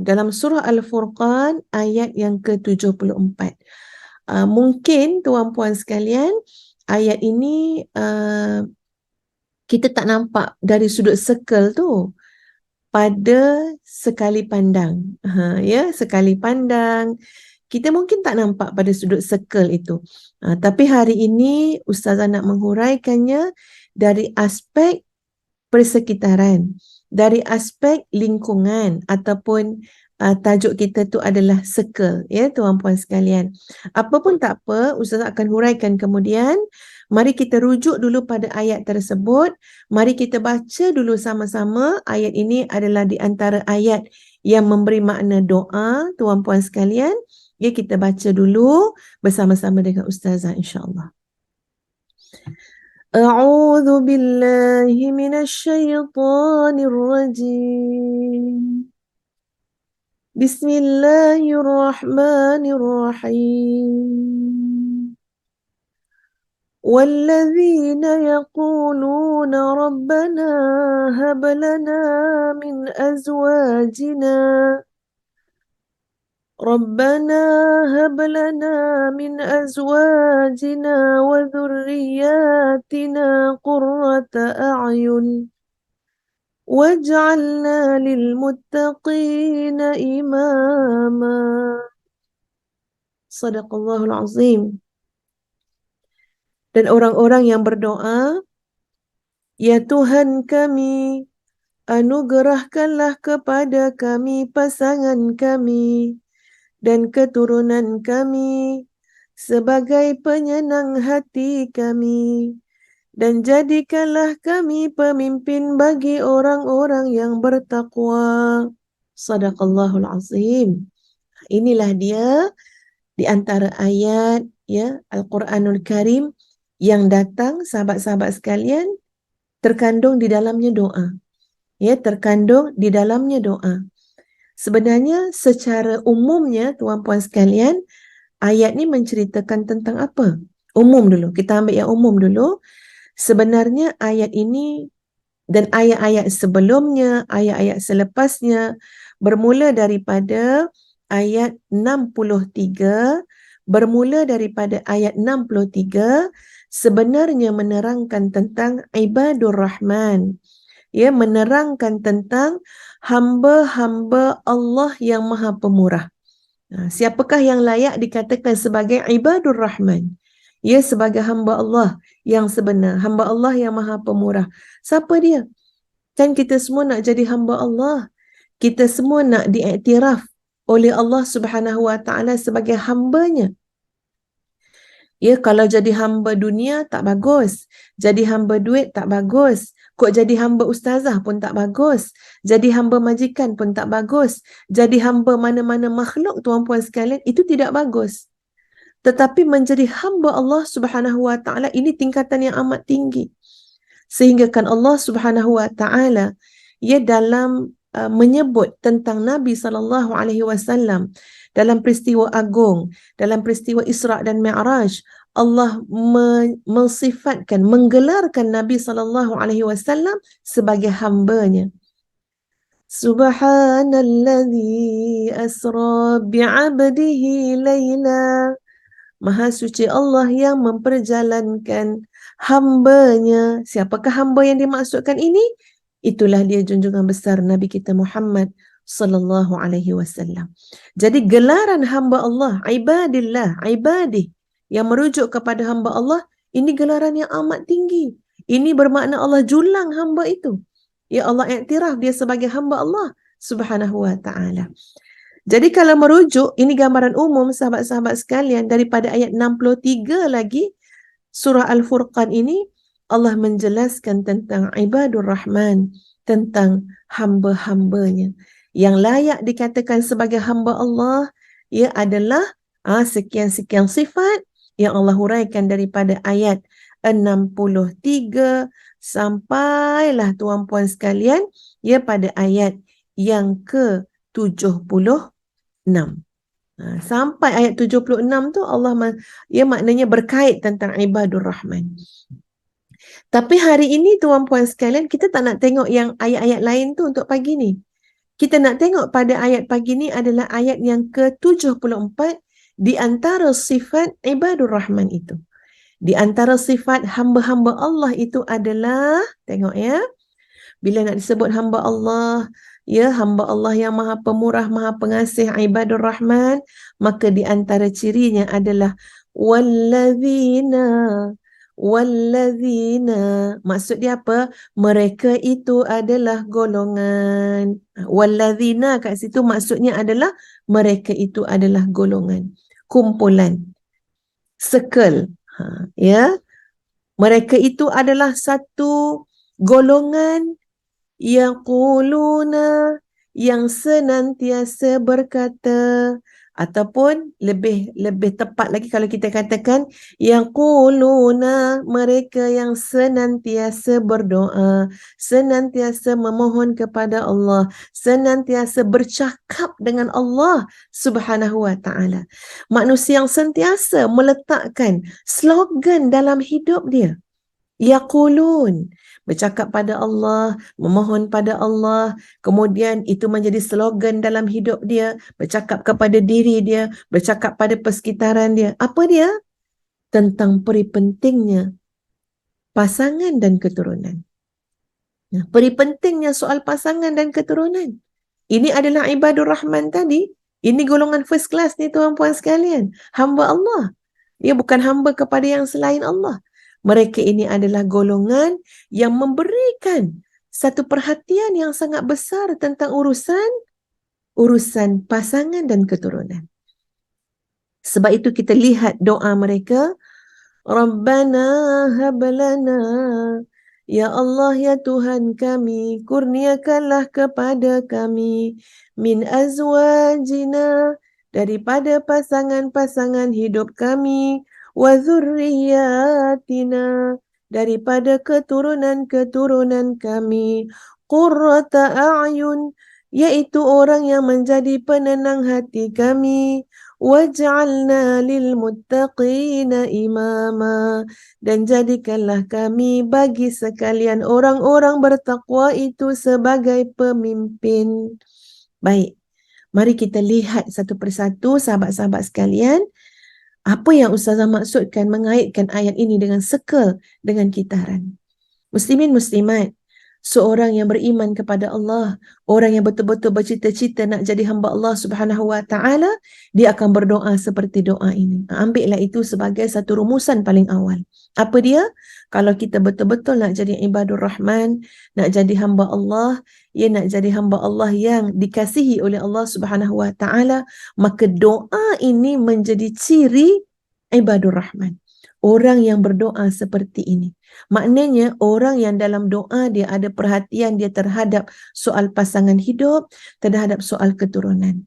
Dalam surah Al-Furqan ayat yang ke-74. Mungkin tuan-puan sekalian, ayat ini kita tak nampak dari sudut circle tu pada sekali pandang. Ya, sekali pandang kita mungkin tak nampak pada sudut circle itu. Tapi hari ini Ustazah nak menghuraikannya dari aspek persekitaran, dari aspek lingkungan, ataupun tajuk kita tu adalah circle, ya tuan-puan sekalian. Apa pun tak apa, Ustazah akan huraikan kemudian. Mari kita rujuk dulu pada ayat tersebut. Mari kita baca dulu sama-sama. Ayat ini adalah di antara ayat yang memberi makna doa, tuan-puan sekalian. Ya, kita baca dulu bersama-sama dengan Ustazah, insya-Allah. A'udzu billahi minasyaitonir rajim. Bismillahirrahmanirrahim. والذين يقولون ربنا هب لنا من أزواجنا وذرياتنا قرة أعين واجعلنا للمتقين إماما. صدق الله العظيم. Dan orang-orang yang berdoa, ya Tuhan kami, anugerahkanlah kepada kami pasangan kami dan keturunan kami sebagai penyenang hati kami, dan jadikanlah kami pemimpin bagi orang-orang yang bertakwa. Sadaqallahul azim. Inilah dia di antara ayat, ya, Al-Quranul Karim yang datang, sahabat-sahabat sekalian, terkandung di dalamnya doa. Ya, terkandung di dalamnya doa. Sebenarnya secara umumnya tuan-puan sekalian, ayat ni menceritakan tentang apa? Umum dulu. Kita ambil yang umum dulu. Sebenarnya ayat ini dan ayat-ayat sebelumnya, ayat-ayat selepasnya bermula daripada ayat 63, bermula daripada ayat 63 sebenarnya menerangkan tentang ibadur rahman. Ya, menerangkan tentang hamba-hamba Allah yang Maha Pemurah. Siapakah yang layak dikatakan sebagai ibadur rahman? Ya, sebagai hamba Allah yang sebenar, hamba Allah yang Maha Pemurah. Siapa dia? Kan kita semua nak jadi hamba Allah. Kita semua nak diiktiraf oleh Allah Subhanahu Wa Taala sebagai hambanya. Ya, kalau jadi hamba dunia tak bagus. Jadi hamba duit tak bagus. Kok jadi hamba ustazah pun tak bagus. Jadi hamba majikan pun tak bagus. Jadi hamba mana-mana makhluk tuan-puan sekalian, itu tidak bagus. Tetapi menjadi hamba Allah Subhanahu Wa Taala ini tingkatan yang amat tinggi. Sehingga kan Allah Subhanahu Wa Taala ia dalam menyebut tentang Nabi SAW dalam peristiwa agung, dalam peristiwa Isra' dan Mi'raj, Allah mensifatkan, menggelarkan Nabi SAW sebagai hambanya. Subhanalladzi asra bi'abdihi layla. Maha suci Allah yang memperjalankan hambanya. Siapakah hamba yang dimaksudkan ini? Itulah dia junjungan besar Nabi kita Muhammad sallallahu alaihi wasallam. Jadi gelaran hamba Allah, ibadillah, ibadih, yang merujuk kepada hamba Allah, ini gelaran yang amat tinggi. Ini bermakna Allah julang hamba itu. Ya, Allah iktiraf dia sebagai hamba Allah Subhanahu wa taala. Jadi kalau merujuk, ini gambaran umum sahabat-sahabat sekalian daripada ayat 63 lagi, surah Al-Furqan ini, Allah menjelaskan tentang ibadur rahman, tentang hamba-hambanya. Yang layak dikatakan sebagai hamba Allah, ia adalah sekian-sekian sifat yang Allah huraikan daripada ayat 63 sampailah tuan-puan sekalian, ia pada ayat yang ke-76. Sampai ayat 76 tu Allah maknanya berkait tentang ibadur rahman. Tapi hari ini tuan-puan sekalian, kita tak nak tengok yang ayat-ayat lain tu untuk pagi ni. Kita nak tengok pada ayat pagi ni adalah ayat yang ke-74 di antara sifat ibadur rahman itu. Di antara sifat hamba-hamba Allah itu adalah, tengok ya, bila nak disebut hamba Allah, ya, hamba Allah yang Maha Pemurah, Maha Pengasih, ibadur rahman, maka di antara cirinya adalah wallazina. Maksud dia apa? Mereka itu adalah golongan. Wallazina kat situ maksudnya adalah mereka itu adalah golongan, kumpulan, circle. Ya, mereka itu adalah satu golongan yaquluna, yang senantiasa berkata, ataupun lebih tepat lagi kalau kita katakan yaquluna, mereka yang senantiasa berdoa, senantiasa memohon kepada Allah, senantiasa bercakap dengan Allah Subhanahu wa taala. Manusia yang sentiasa meletakkan slogan dalam hidup dia. Yaqulun, bercakap pada Allah, memohon pada Allah, kemudian itu menjadi slogan dalam hidup dia, bercakap kepada diri dia, bercakap pada persekitaran dia. Apa dia? Tentang peri pentingnya pasangan dan keturunan. Peri pentingnya soal pasangan dan keturunan. Ini adalah ibadur rahman tadi. Ini golongan first class ni tuan-puan sekalian. Hamba Allah. Dia bukan hamba kepada yang selain Allah. Mereka ini adalah golongan yang memberikan satu perhatian yang sangat besar tentang urusan pasangan dan keturunan. Sebab itu kita lihat doa mereka, Rabbana hablana, ya Allah ya Tuhan kami, kurniakanlah kepada kami min azwajina, daripada pasangan-pasangan hidup kami, wa dzurriyyatina, daripada keturunan-keturunan kami qurrata a'yun, iaitu orang yang menjadi penenang hati kami, waj'alna lil muttaqina imama, dan jadikanlah kami bagi sekalian orang-orang bertakwa itu sebagai pemimpin. Baik, mari kita lihat satu persatu sahabat-sahabat sekalian, apa yang Ustazah maksudkan mengaitkan ayat ini dengan circle, dengan kitaran. Muslimin muslimat, seorang yang beriman kepada Allah, orang yang betul-betul bercita-cita nak jadi hamba Allah Subhanahu wa taala, dia akan berdoa seperti doa ini. Ambillah itu sebagai satu rumusan paling awal. Apa dia? Kalau kita betul-betul nak jadi ibadur rahman, nak jadi hamba Allah, nak jadi hamba Allah yang dikasihi oleh Allah Subhanahu wa taala, maka doa ini menjadi ciri ibadur rahman. Orang yang berdoa seperti ini. Maknanya orang yang dalam doa dia ada perhatian dia terhadap soal pasangan hidup, terhadap soal keturunan.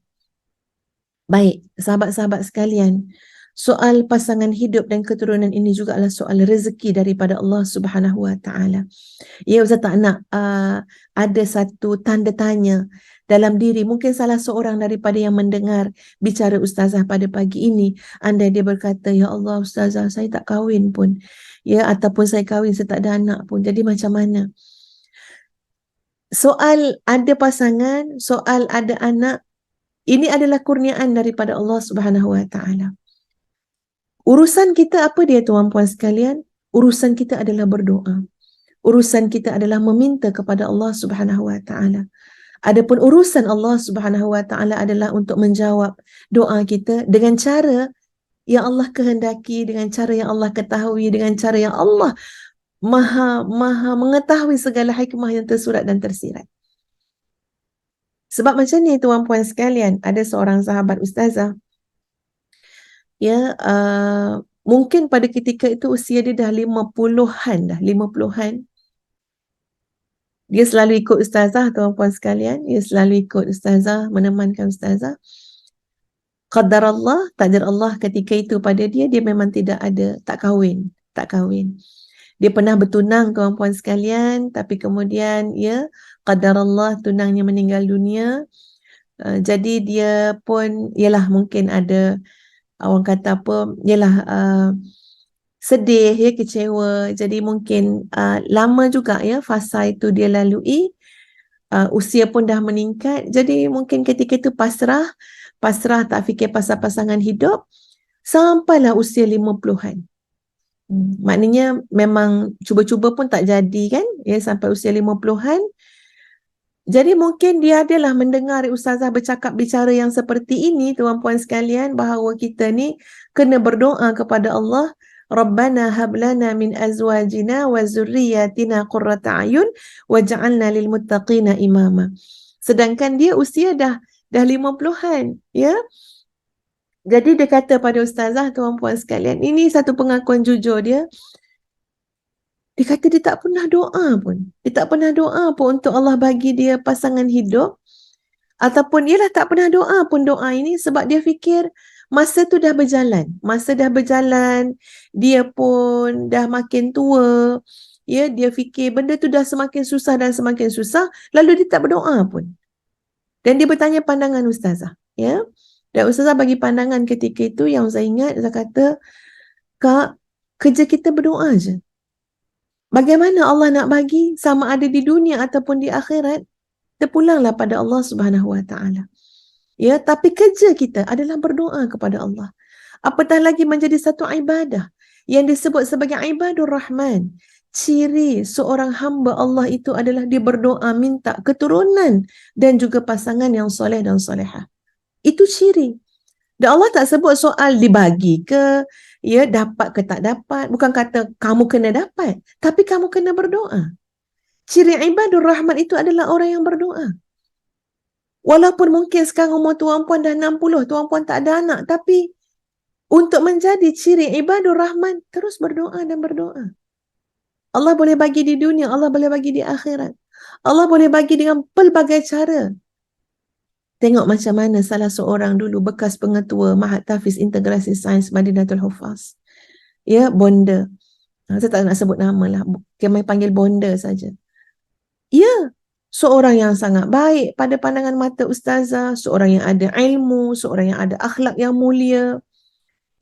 Baik, sahabat-sahabat sekalian, soal pasangan hidup dan keturunan ini juga adalah soal rezeki daripada Allah Subhanahu wa taala. Ya, Ustaz tak nak ada satu tanda tanya dalam diri mungkin salah seorang daripada yang mendengar bicara Ustazah pada pagi ini, andai dia berkata, ya Allah Ustazah, saya tak kahwin pun, ya, ataupun saya kahwin saya tak ada anak pun, jadi macam mana? Soal ada pasangan, soal ada anak, ini adalah kurniaan daripada Allah Subhanahu wa taala. Urusan kita apa dia tuan-puan sekalian? Urusan kita adalah berdoa. Urusan kita adalah meminta kepada Allah Subhanahu wa taala. Adapun urusan Allah Subhanahu wa taala adalah untuk menjawab doa kita dengan cara yang Allah kehendaki, dengan cara yang Allah ketahui, dengan cara yang Allah maha mengetahui segala hikmah yang tersurat dan tersirat. Sebab macam ni tuan-puan sekalian, ada seorang sahabat Ustazah, ya, mungkin pada ketika itu usia dia dah 50-an. Dia selalu ikut Ustazah tuan-puan sekalian, dia selalu ikut Ustazah, menemankan Ustazah. Qadar Allah, takdir Allah ketika itu pada dia, dia memang tidak ada, tak kahwin. Dia pernah bertunang tuan-puan sekalian, tapi kemudian ya, qadar Allah tunangnya meninggal dunia. Jadi dia pun, yalah mungkin ada, orang kata apa, yalah sedih, ya, kecewa. Jadi mungkin lama juga ya fasa itu dia lalui, usia pun dah meningkat. Jadi mungkin ketika itu pasrah tak fikir pasal pasangan hidup, sampailah usia 50-an. Maknanya memang cuba-cuba pun tak jadi kan, ya, sampai usia 50-an. Jadi mungkin dia adalah mendengar Ustazah bercakap bicara yang seperti ini tuan-puan sekalian, bahawa kita ni kena berdoa kepada Allah, Rabbana hablana min azwajina wa zurriyatina qurrata a'yun waj'alna lil muttaqina imama. Sedangkan dia usia dah 50-an, ya. Jadi dia kata pada Ustazah tuan-puan sekalian, ini satu pengakuan jujur dia. Dia kata dia tak pernah doa pun. Dia tak pernah doa pun untuk Allah bagi dia pasangan hidup. Ataupun ialah tak pernah doa pun doa ini sebab dia fikir masa tu dah berjalan. Masa dah berjalan, dia pun dah makin tua. Ya, dia fikir benda tu dah semakin susah dan semakin susah, lalu dia tak berdoa pun. Dan dia bertanya pandangan Ustazah, ya. Dan Ustazah bagi pandangan ketika itu yang saya ingat, saya kata, Kak, kerja kita berdoa je. Bagaimana Allah nak bagi, sama ada di dunia ataupun di akhirat, terpulanglah pada Allah Subhanahu wa taala. Ya, tapi kerja kita adalah berdoa kepada Allah. Apatah lagi menjadi satu ibadah yang disebut sebagai ibadur rahman. Ciri seorang hamba Allah itu adalah dia berdoa minta keturunan dan juga pasangan yang soleh dan solehah. Itu ciri. Dan Allah tak sebut soal dibagi ke, ya, dapat ke tak dapat. Bukan kata kamu kena dapat, tapi kamu kena berdoa. Ciri ibadur rahman itu adalah orang yang berdoa. Walaupun mungkin sekarang umur tuan-puan dah 60, tuan-puan tak ada anak, tapi untuk menjadi ciri ibadur rahman, terus berdoa dan berdoa. Allah boleh bagi di dunia, Allah boleh bagi di akhirat. Allah boleh bagi dengan pelbagai cara. Tengok macam mana salah seorang dulu bekas pengetua Mahat Tahfiz Integrasi Sains Madinatul Hufaz. Ya, bonda. Saya tak nak sebut nama lah. Kami panggil bonda saja. Ya, seorang yang sangat baik pada pandangan mata ustazah, seorang yang ada ilmu, seorang yang ada akhlak yang mulia.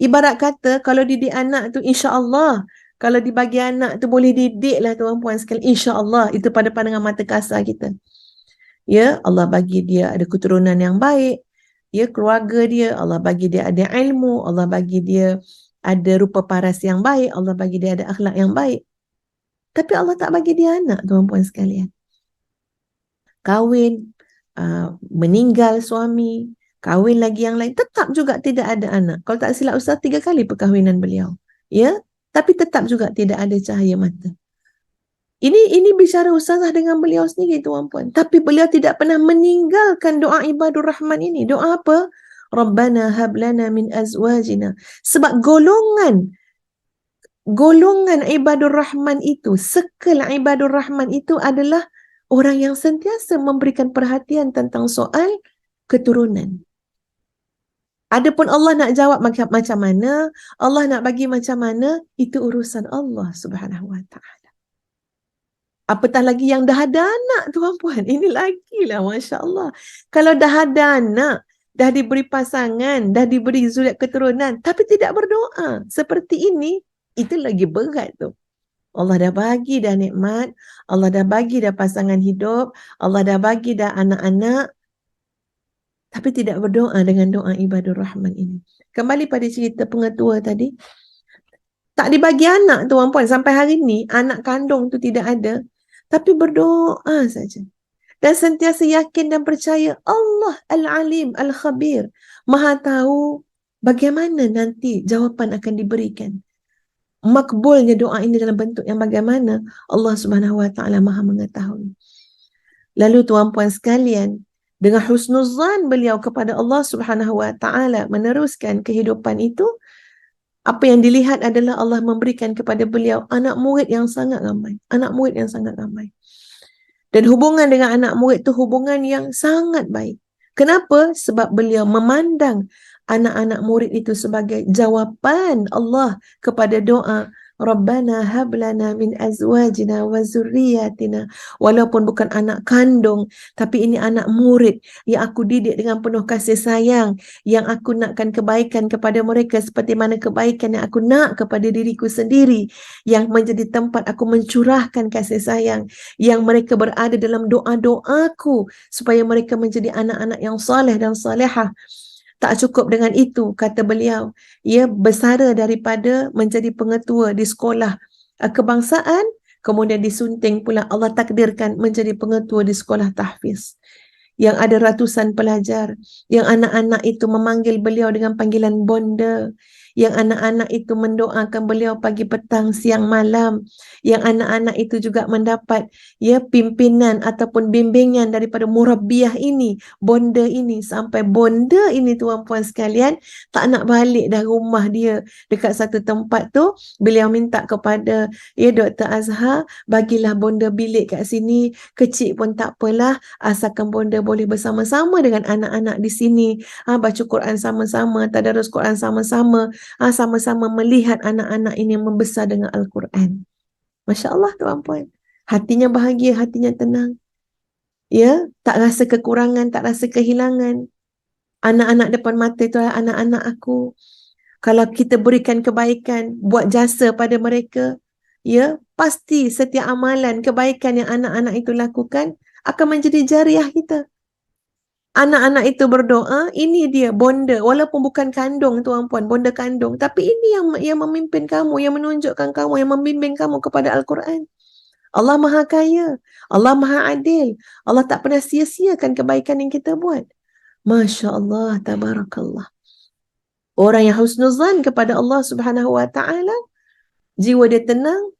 Ibarat kata kalau didik anak tu insya-Allah, kalau dibagi anak tu boleh didik lah tuan-puan sekalian, insya-Allah itu pada pandangan mata kasar kita. Ya, Allah bagi dia ada keturunan yang baik. Ya, keluarga dia, Allah bagi dia ada ilmu, Allah bagi dia ada rupa paras yang baik, Allah bagi dia ada akhlak yang baik. Tapi Allah tak bagi dia anak tuan-puan sekalian. Kahwin, meninggal suami, kahwin lagi yang lain, tetap juga tidak ada anak. Kalau tak silap Ustaz, 3 kali perkahwinan beliau. Ya, tapi tetap juga tidak ada cahaya mata. Ini bicara Ustazah dengan beliau sendiri tuan-puan. Tapi beliau tidak pernah meninggalkan doa ibadur rahman ini. Doa apa? Rabbana hablana min azwajina. Sebab golongan ibadur rahman itu, sekal ibadur rahman itu adalah orang yang sentiasa memberikan perhatian tentang soal keturunan. Adapun Allah nak jawab macam mana, Allah nak bagi macam mana, itu urusan Allah Subhanahu Wa Taala. Apatah lagi yang dah ada anak tuan-puan. Ini lagilah Masya Allah. Kalau dah ada anak, dah diberi pasangan, dah diberi zuriat keturunan, tapi tidak berdoa seperti ini, itu lagi berat tu. Allah dah bagi dah nikmat, Allah dah bagi dah pasangan hidup, Allah dah bagi dah anak-anak, tapi tidak berdoa dengan doa ibadur rahman ini. Kembali pada cerita pengetua tadi, tak dibagi anak tuan-puan sampai hari ni, anak kandung tu tidak ada, tapi berdoa saja. Dan sentiasa yakin dan percaya Allah Al-Alim Al-Khabir, Maha tahu bagaimana nanti jawapan akan diberikan. Makbulnya doa ini dalam bentuk yang bagaimana, Allah Subhanahu Wa Taala Maha mengetahui. Lalu tuan-puan sekalian, dengan husnuzan beliau kepada Allah Subhanahu Wa Taala meneruskan kehidupan itu, apa yang dilihat adalah Allah memberikan kepada beliau anak murid yang sangat ramai. Anak murid yang sangat ramai. Dan hubungan dengan anak murid itu hubungan yang sangat baik. Kenapa? Sebab beliau memandang anak-anak murid itu sebagai jawapan Allah kepada doa Rabbana hablana min azwajina wa zurriyatina. Walaupun bukan anak kandung, tapi ini anak murid yang aku didik dengan penuh kasih sayang, yang aku nakkan kebaikan kepada mereka seperti mana kebaikan yang aku nak kepada diriku sendiri, yang menjadi tempat aku mencurahkan kasih sayang, yang mereka berada dalam doa-doaku supaya mereka menjadi anak-anak yang soleh dan solehah. Tak cukup dengan itu, kata beliau, ia bersara daripada menjadi pengetua di sekolah kebangsaan, kemudian disunting pula Allah takdirkan menjadi pengetua di sekolah tahfiz. Yang ada ratusan pelajar, yang anak-anak itu memanggil beliau dengan panggilan bonda, yang anak-anak itu mendoakan beliau pagi, petang, siang, malam, yang anak-anak itu juga mendapat pimpinan ataupun bimbingan daripada murabbiyah ini, bonda ini, sampai bonda ini tuan-puan sekalian tak nak balik dah rumah dia dekat satu tempat tu, beliau minta kepada Dr. Azhar, bagilah bonda bilik kat sini, kecil pun tak apalah, asalkan bonda boleh bersama-sama dengan anak-anak di sini, baca Quran sama-sama, tadarus Quran sama-sama, sama-sama melihat anak-anak ini membesar dengan Al-Quran. Masya Allah tuan-puan. Hatinya bahagia, hatinya tenang. Tak rasa kekurangan, tak rasa kehilangan. Anak-anak depan mata itu adalah anak-anak aku. Kalau kita berikan kebaikan, buat jasa pada mereka, pasti setiap amalan kebaikan yang anak-anak itu lakukan akan menjadi jariah kita. Anak-anak itu berdoa, ini dia bonda, walaupun bukan kandung tuan-puan, bonda kandung, tapi ini yang memimpin kamu, yang menunjukkan kamu, yang membimbing kamu kepada Al-Quran. Allah Maha Kaya, Allah Maha Adil, Allah tak pernah sia-siakan kebaikan yang kita buat. Masya Allah, tabarakallah. Orang yang husnuzan kepada Allah Subhanahu Wa Taala, jiwa dia tenang,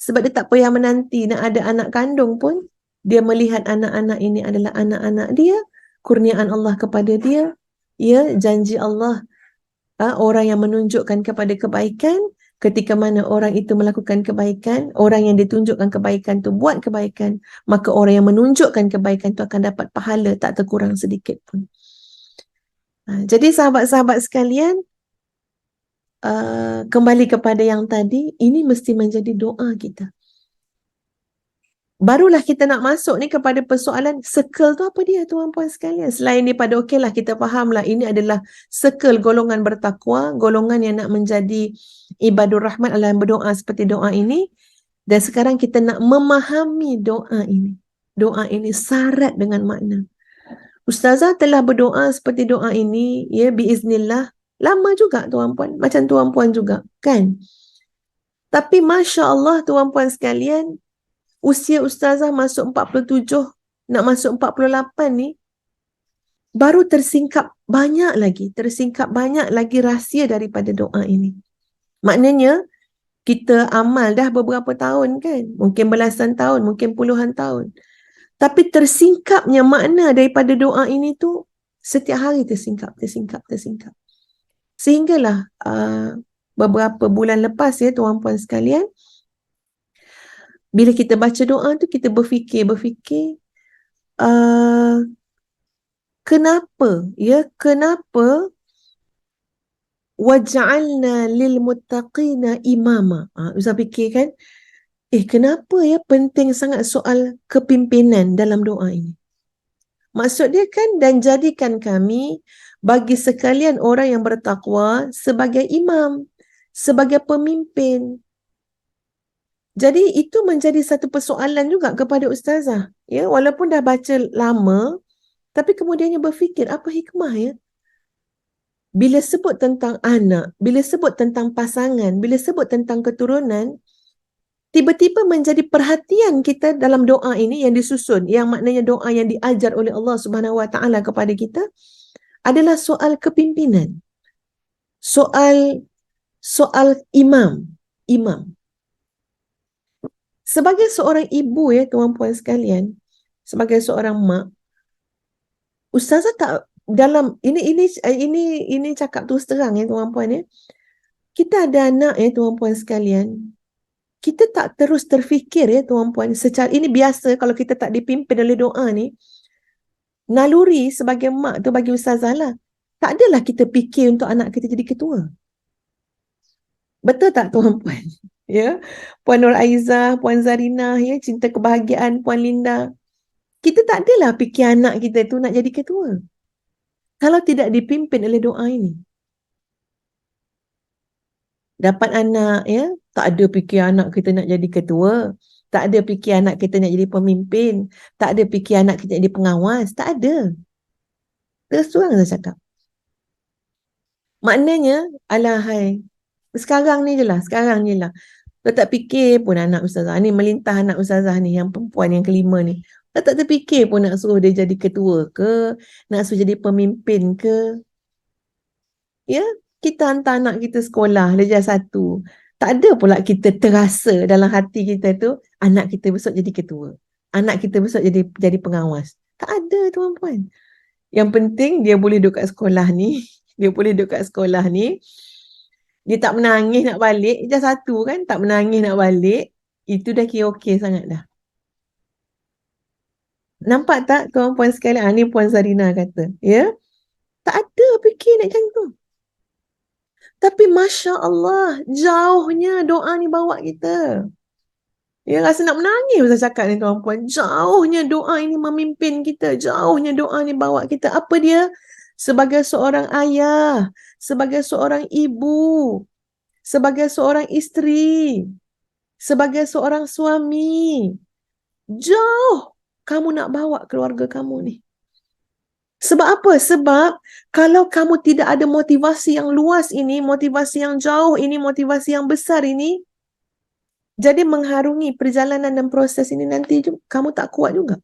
sebab dia tak payah menanti nak ada anak kandung pun, dia melihat anak-anak ini adalah anak-anak dia, kurniaan Allah kepada dia, janji Allah, orang yang menunjukkan kepada kebaikan, ketika mana orang itu melakukan kebaikan, orang yang ditunjukkan kebaikan tu buat kebaikan, maka orang yang menunjukkan kebaikan tu akan dapat pahala tak terkurang sedikit pun. Jadi sahabat-sahabat sekalian, kembali kepada yang tadi, ini mesti menjadi doa kita. Barulah kita nak masuk ni kepada persoalan circle tu apa dia tuan-puan sekalian. Selain daripada okeylah kita fahamlah ini adalah circle golongan bertakwa, golongan yang nak menjadi ibadur rahman adalah berdoa seperti doa ini. Dan sekarang kita nak memahami doa ini. Doa ini syarat dengan makna. Ustazah telah berdoa seperti doa ini, ya, biiznillah. Lama juga tuan-puan, macam tuan-puan juga, kan? Tapi Masya Allah tuan-puan sekalian, usia ustazah masuk 47, nak masuk 48 ni, baru tersingkap banyak lagi rahsia daripada doa ini. Maknanya, kita amal dah beberapa tahun kan, mungkin belasan tahun, mungkin puluhan tahun. Tapi tersingkapnya makna daripada doa ini tu, setiap hari tersingkap. Sehinggalah beberapa bulan lepas ya tuan-puan sekalian, bila kita baca doa tu kita berfikir kenapa waj'alna lil muttaqina imama. Ustaz fikir kan, kenapa ya penting sangat soal kepimpinan dalam doa ini. Maksud dia kan, dan jadikan kami bagi sekalian orang yang bertakwa sebagai imam, sebagai pemimpin. Jadi itu menjadi satu persoalan juga kepada ustazah. Ya, walaupun dah baca lama, tapi kemudiannya berfikir apa hikmah ya? Bila sebut tentang anak, bila sebut tentang pasangan, bila sebut tentang keturunan, tiba-tiba menjadi perhatian kita dalam doa ini yang disusun, yang maknanya doa yang diajar oleh Allah Subhanahu Wa Taala kepada kita adalah soal kepimpinan. Soal imam. Sebagai seorang ibu ya tuan-puan sekalian, sebagai seorang mak, ustazah tak dalam ini cakap terus terang ya tuan-puan ya. Kita ada anak ya tuan-puan sekalian. Kita tak terus terfikir ya tuan-puan, secara ini biasa kalau kita tak dipimpin oleh doa ni. Naluri sebagai mak tu bagi ustazah lah, tak adalah kita fikir untuk anak kita jadi ketua. Betul tak tuan-puan? Ya, Puan Nur Aizah, Puan Zarina, ya, Cinta Kebahagiaan, Puan Linda. Kita tak adalah fikir anak kita tu nak jadi ketua kalau tidak dipimpin oleh doa ini. Dapat anak, ya, tak ada fikir anak kita nak jadi ketua, tak ada fikir anak kita nak jadi pemimpin, tak ada fikir anak kita nak jadi pengawas, tak ada. Terus terang saya cakap. Maknanya, alahai, sekarang ni je lah. Dah tak fikir pun anak ustazah ni, melintah anak ustazah ni, yang perempuan yang kelima ni. Dah tak terfikir pun nak suruh dia jadi ketua ke, nak suruh jadi pemimpin ke. Ya, kita hantar anak kita sekolah, darjah 1. Tak ada pula kita terasa dalam hati kita tu, anak kita besok jadi ketua. Anak kita besok jadi pengawas. Tak ada tuan-puan. Yang penting dia boleh duduk kat sekolah ni. Dia tak menangis nak balik. Darjah 1 kan, tak menangis nak balik. Itu dah kira okey sangat dah. Nampak tak tuan-puan sekalian? Ni Puan Zarina kata. Ya, tak ada fikir nak macam tu. Tapi Masya Allah, jauhnya doa ni bawa kita. Ya, rasa nak menangis saya cakap ni tuan-puan. Jauhnya doa ini memimpin kita. Jauhnya doa ni bawa kita. Apa dia? Sebagai seorang ayah, sebagai seorang ibu, sebagai seorang isteri, sebagai seorang suami. Jauh kamu nak bawa keluarga kamu ni. Sebab apa? Sebab kalau kamu tidak ada motivasi yang luas ini, motivasi yang jauh ini, motivasi yang besar ini, jadi mengharungi perjalanan dan proses ini nanti kamu tak kuat juga.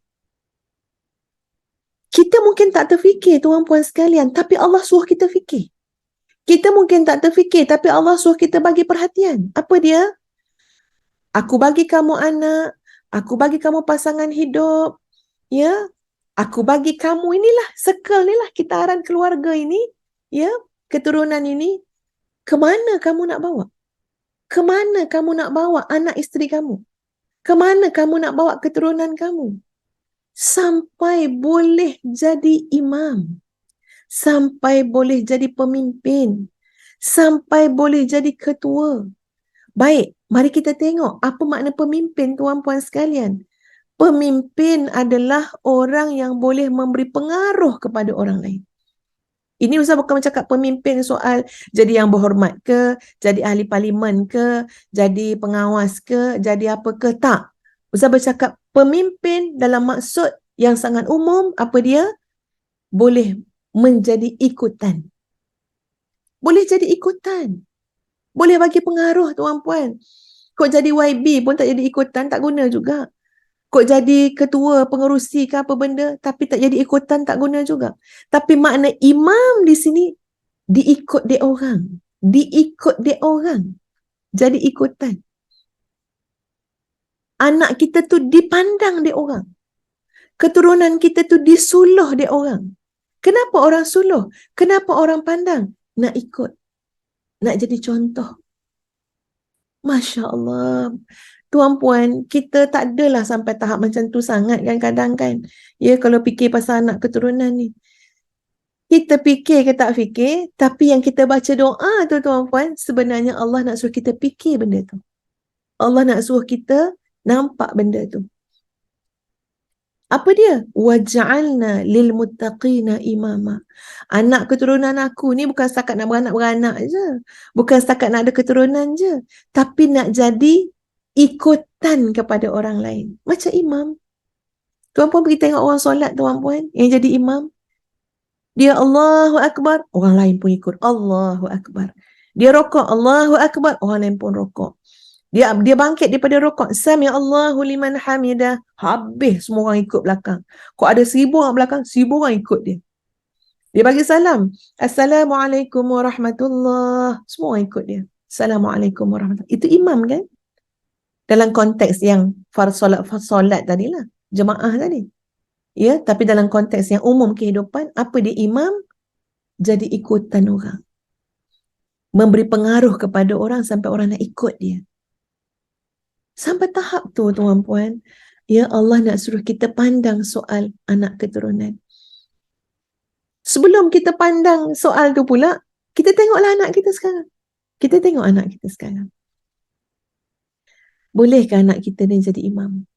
Kita mungkin tak terfikir tuan-puan sekalian, tapi Allah suruh kita fikir. Kita mungkin tak terfikir, tapi Allah suruh kita bagi perhatian. Apa dia? Aku bagi kamu anak, aku bagi kamu pasangan hidup, ya. Aku bagi kamu inilah, circle inilah, kitaran keluarga ini, ya, keturunan ini. Kemana kamu nak bawa? Kemana kamu nak bawa anak isteri kamu? Kemana kamu nak bawa keturunan kamu? Sampai boleh jadi imam. Sampai boleh jadi pemimpin. sampai boleh jadi ketua. Baik, mari kita tengok apa makna pemimpin, tuan-puan sekalian. Pemimpin adalah orang yang boleh memberi pengaruh kepada orang lain. Ini Ustaz bukan bercakap pemimpin soal jadi yang berhormat ke, jadi ahli parlimen ke, jadi pengawas ke, jadi apa ke, tak. Ustaz bercakap pemimpin dalam maksud yang sangat umum, apa dia? Boleh menjadi ikutan. Boleh jadi ikutan. Boleh bagi pengaruh tuan-puan. Kok jadi YB pun tak jadi ikutan, tak guna juga. Kok jadi ketua pengerusi ke apa benda, tapi tak jadi ikutan, tak guna juga. Tapi makna imam di sini, diikut dia orang. Diikut dia orang. Jadi ikutan. Anak kita tu dipandang dia orang. Keturunan kita tu disuluh dia orang. Kenapa orang suluh? Kenapa orang pandang? Nak ikut. Nak jadi contoh. Masya Allah. Tuan-puan, kita tak adalah sampai tahap macam tu sangat kan kadang kan. Ya, kalau fikir pasal anak keturunan ni. Kita fikir ke tak fikir, tapi yang kita baca doa tu tuan-puan, sebenarnya Allah nak suruh kita fikir benda tu. Allah nak suruh kita nampak benda tu. Apa dia? Waj'alna lil muttaqina imama. Anak keturunan aku ni bukan setakat nak beranak-beranak je. Bukan setakat nak ada keturunan je. Tapi nak jadi ikutan kepada orang lain. Macam imam. Tuan-puan pergi tengok orang solat tuan-puan yang jadi imam. Dia Allahu Akbar, orang lain pun ikut. Allahu Akbar. Dia rokok, Allahu Akbar, orang lain pun rokok. Dia bangkit daripada rokok. Sami Allahu liman hamidah. Habis semua orang ikut belakang. Kok ada 1,000 orang belakang, 1,000 orang ikut dia. Dia bagi salam. Assalamualaikum warahmatullahi. Semua orang ikut dia. Assalamualaikum warahmatullahi. Itu imam kan? Dalam konteks yang solat tadilah. Jemaah tadi. Ya, tapi dalam konteks yang umum kehidupan, apa dia imam? Jadi ikutan orang. Memberi pengaruh kepada orang sampai orang nak ikut dia. Sampai tahap tu tuan-puan, ya Allah nak suruh kita pandang soal anak keturunan. Sebelum kita pandang soal tu pula, kita tengoklah anak kita sekarang. Kita tengok anak kita sekarang. Bolehkah anak kita ni jadi imam?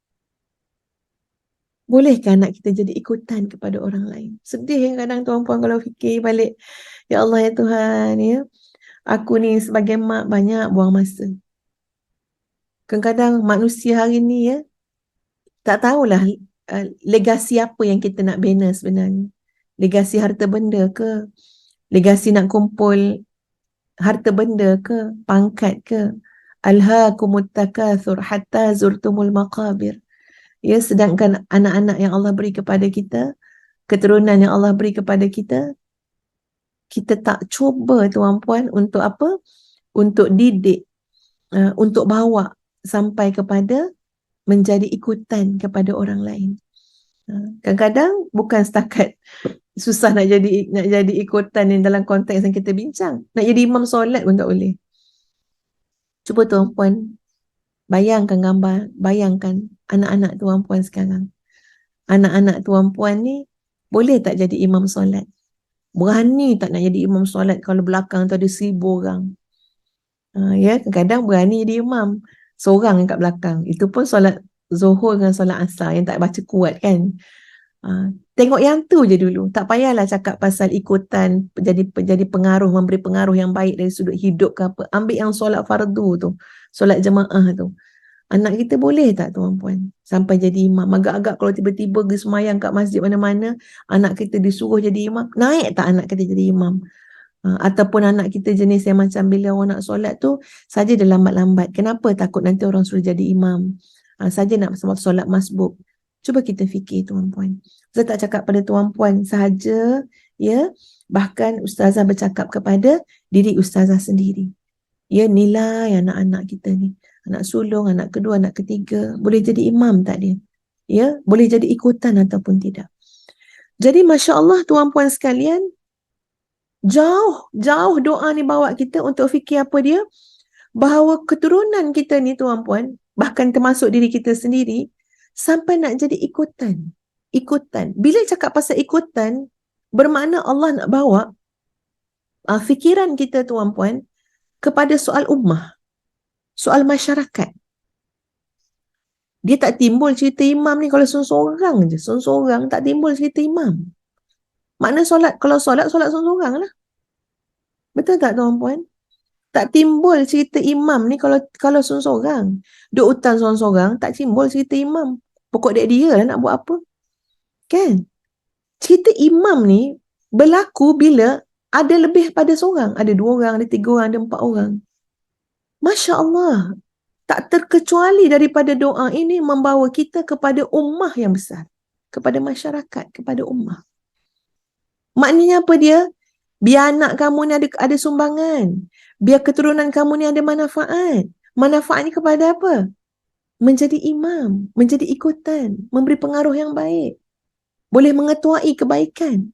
Bolehkah anak kita jadi ikutan kepada orang lain? Sedih kadang tuan-puan kalau fikir balik. Ya Allah ya Tuhan, ya. Aku ni sebagai mak banyak buang masa. Kadang-kadang manusia hari ni ya, tak tahulah legasi apa yang kita nak bina sebenarnya. Legasi harta benda ke? Legasi nak kumpul harta benda ke? Pangkat ke? Alhaakumut takatsur hatta zurtumul maqabir. Ya, sedangkan anak-anak yang Allah beri kepada kita, keturunan yang Allah beri kepada kita, kita tak cuba tuan-puan untuk apa? Untuk didik, untuk bawa sampai kepada menjadi ikutan kepada orang lain. Kadang-kadang bukan setakat susah nak jadi ikutan yang dalam konteks yang kita bincang. Nak jadi imam solat pun tak boleh. Cuba tuan-puan bayangkan anak-anak tuan-puan sekarang. Anak-anak tuan-puan ni boleh tak jadi imam solat? Berani tak nak jadi imam solat kalau belakang tu ada 1,000 orang? Ya, kadang-kadang berani jadi imam seorang kat belakang. Itu pun solat Zuhur dengan solat Asar yang tak baca kuat kan. Tengok yang tu je dulu. Tak payahlah cakap pasal ikutan, jadi pengaruh, memberi pengaruh yang baik dari sudut hidup ke apa. Ambil yang solat fardu tu, solat jemaah tu. Anak kita boleh tak tuan-puan sampai jadi imam? Agak-agak kalau tiba-tiba pergi semayang kat masjid mana-mana, anak kita disuruh jadi imam, naik tak anak kita jadi imam? Ataupun anak kita jenis yang macam bila orang nak solat tu saja dia lambat-lambat. Kenapa? Takut nanti orang suruh jadi imam. Saja nak solat masbuk. Cuba kita fikir tuan-puan. Ustaz tak cakap pada tuan-puan sahaja, ya. Bahkan ustazah bercakap kepada diri ustazah sendiri. Ya, nilai anak-anak kita ni. Anak sulung, anak kedua, anak ketiga. Boleh jadi imam tak dia? Ya, boleh jadi ikutan ataupun tidak. Jadi Masya Allah tuan-puan sekalian, jauh doa ni bawa kita untuk fikir apa dia? Bahawa keturunan kita ni tuan-puan, bahkan termasuk diri kita sendiri, sampai nak jadi ikutan. Ikutan. Bila cakap pasal ikutan, bermakna Allah nak bawa fikiran kita tuan-puan kepada soal ummah, soal masyarakat. Dia tak timbul cerita imam ni kalau seorang-seorang je. Seorang-seorang tak timbul cerita imam. Makna solat, kalau solat seorang-seorang lah. Betul tak tuan-puan? Tak timbul cerita imam ni kalau seorang-seorang. Duk hutang seorang-seorang, tak timbul cerita imam. Pokok dia lah nak buat apa. Kan? Cerita imam ni berlaku bila ada lebih pada seorang. Ada 2 orang, ada 3 orang, ada 4 orang. Masya Allah. Tak terkecuali daripada doa ini membawa kita kepada ummah yang besar. Kepada masyarakat, kepada ummah. Maknanya apa dia? Biar anak kamu ni ada sumbangan. Biar keturunan kamu ni ada manfaat. Manfaat ni kepada apa? Menjadi imam, menjadi ikutan, memberi pengaruh yang baik. Boleh mengetuai kebaikan.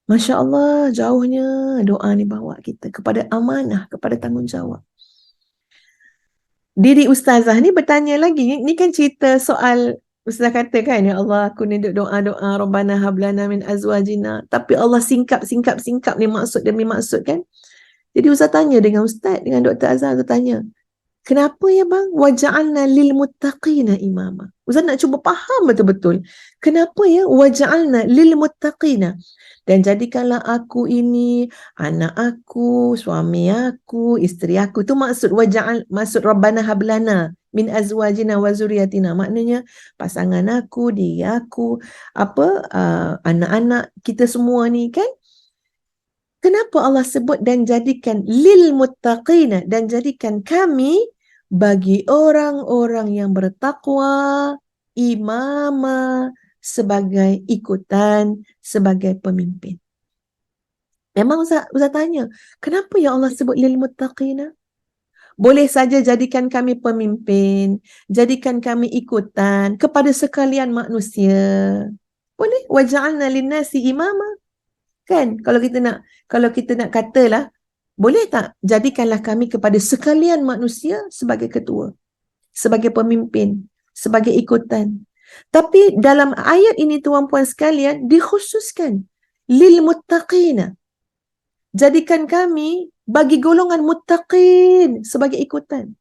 Masya Allah, jauhnya doa ni bawa kita kepada amanah, kepada tanggungjawab. Diri ustazah ni bertanya lagi, ni kan cerita soal ustazah kata kan, ya Allah aku ni duk doa-doa Rabbana hablana min azwajina, tapi Allah singkap ni maksud demi maksud kan. Jadi ustaz tanya dengan ustaz, dengan Dr. Azhar, ustaz tanya, kenapa ya bang? Waja'alna lil muttaqina imama. Ustaz nak cuba faham betul-betul. Kenapa ya? Waja'alna lil muttaqina. Dan jadikanlah aku ini, anak aku, suami aku, isteri aku. Itu maksud maksud Rabbana hablana min azwajina wa zuriyatina. Maknanya pasangan aku, diri aku, anak-anak kita semua ni kan. Kenapa Allah sebut dan jadikan lil muttaqina, dan jadikan kami bagi orang-orang yang bertakwa, imama, sebagai ikutan, sebagai pemimpin. Memang Ustaz tanya, kenapa ya Allah sebut lil muttaqina? Boleh saja jadikan kami pemimpin, jadikan kami ikutan kepada sekalian manusia. Boleh, waja'alna linnasi imama. Kan? Kalau kita nak katalah, boleh tak jadikanlah kami kepada sekalian manusia sebagai ketua, sebagai pemimpin, sebagai ikutan. Tapi dalam ayat ini tuan-puan sekalian dikhususkan lil muttaqina. Jadikan kami bagi golongan muttaqin sebagai ikutan.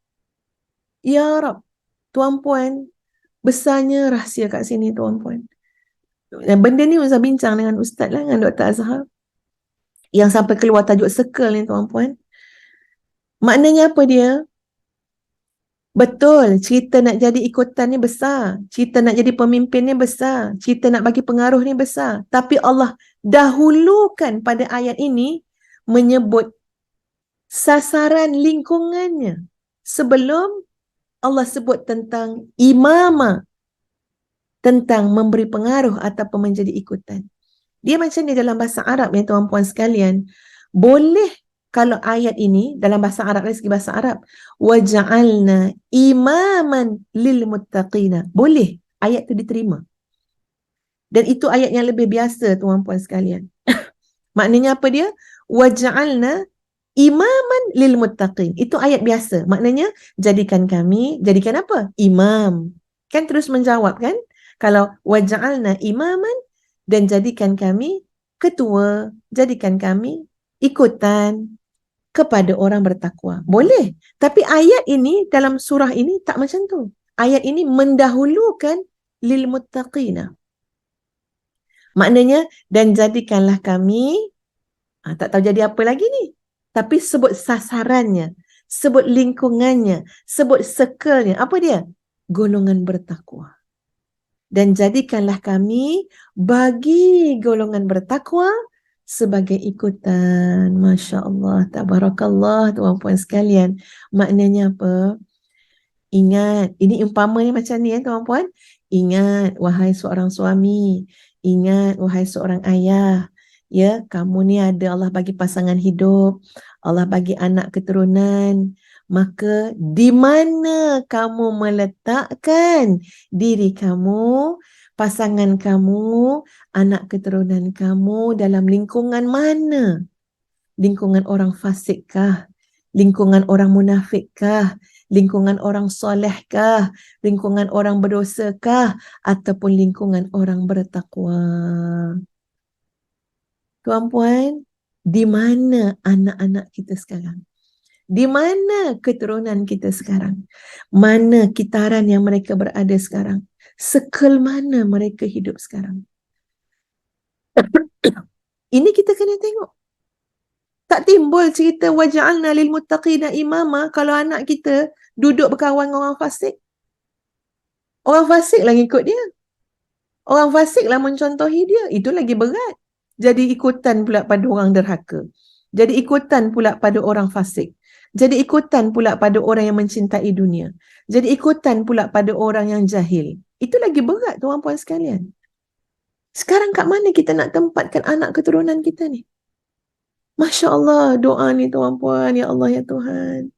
Ya Rab, tuan-puan, besarnya rahsia kat sini tuan-puan. Dan benda ni Ustaz bincang dengan Ustaz lah, dengan Dr. Azhar, yang sampai keluar tajuk circle ni tuan-puan. Maknanya apa dia? Betul, cerita nak jadi ikutan ni besar. Cerita nak jadi pemimpin ni besar. Cerita nak bagi pengaruh ni besar. Tapi Allah dahulukan pada ayat ini menyebut sasaran lingkungannya sebelum Allah sebut tentang imamah, tentang memberi pengaruh ataupun menjadi ikutan. Dia macam ni dalam bahasa Arab ya tuan-puan sekalian. Boleh kalau ayat ini dalam bahasa Arab, dari segi bahasa Arab, waja'alna imaman lil muttaqina. Boleh, ayat itu diterima. Dan itu ayat yang lebih biasa tuan-puan sekalian. Maknanya apa dia? Waja'alna imaman lil muttaqin. Itu ayat biasa. Maknanya jadikan kami, jadikan apa? Imam. Kan terus menjawab kan? Kalau waja'alna imaman, dan jadikan kami ketua, jadikan kami ikutan kepada orang bertakwa. Boleh. Tapi ayat ini dalam surah ini tak macam tu. Ayat ini mendahulukan lil muttaqina. Maknanya, dan jadikanlah kami, tak tahu jadi apa lagi ni. Tapi sebut sasarannya, sebut lingkungannya, sebut circle-nya. Apa dia? Golongan bertakwa. Dan jadikanlah kami bagi golongan bertakwa sebagai ikutan. Masya Allah, tabarakallah tuan-puan sekalian. Maknanya apa? Ingat, ini umpama ni macam ni ya tuan-puan. Ingat, wahai seorang suami. Ingat, wahai seorang ayah. Ya, kamu ni ada Allah bagi pasangan hidup. Allah bagi anak keturunan. Maka di mana kamu meletakkan diri kamu, pasangan kamu, anak keturunan kamu dalam lingkungan mana? Lingkungan orang fasikkah? Lingkungan orang munafikkah? Lingkungan orang solehkah? Lingkungan orang berdosakah? Ataupun lingkungan orang bertakwa? Tuan-puan, Di mana anak-anak kita sekarang? Di mana keturunan kita sekarang? Mana kitaran yang mereka berada sekarang? Sekel mana mereka hidup sekarang? Ini kita kena tengok. Tak timbul cerita waja'alna lil muttaqina imama kalau anak kita duduk berkawan dengan orang fasik. Orang fasik lah ikut dia. Orang fasik lah mencontohi dia. Itu lagi berat. Jadi ikutan pula pada orang derhaka. Jadi ikutan pula pada orang fasik. Jadi ikutan pula pada orang yang mencintai dunia. Jadi ikutan pula pada orang yang jahil. Itu lagi berat tuan puan sekalian. Sekarang kat mana kita nak tempatkan anak keturunan kita ni? Masya Allah, doa ni tuan puan, ya Allah ya Tuhan.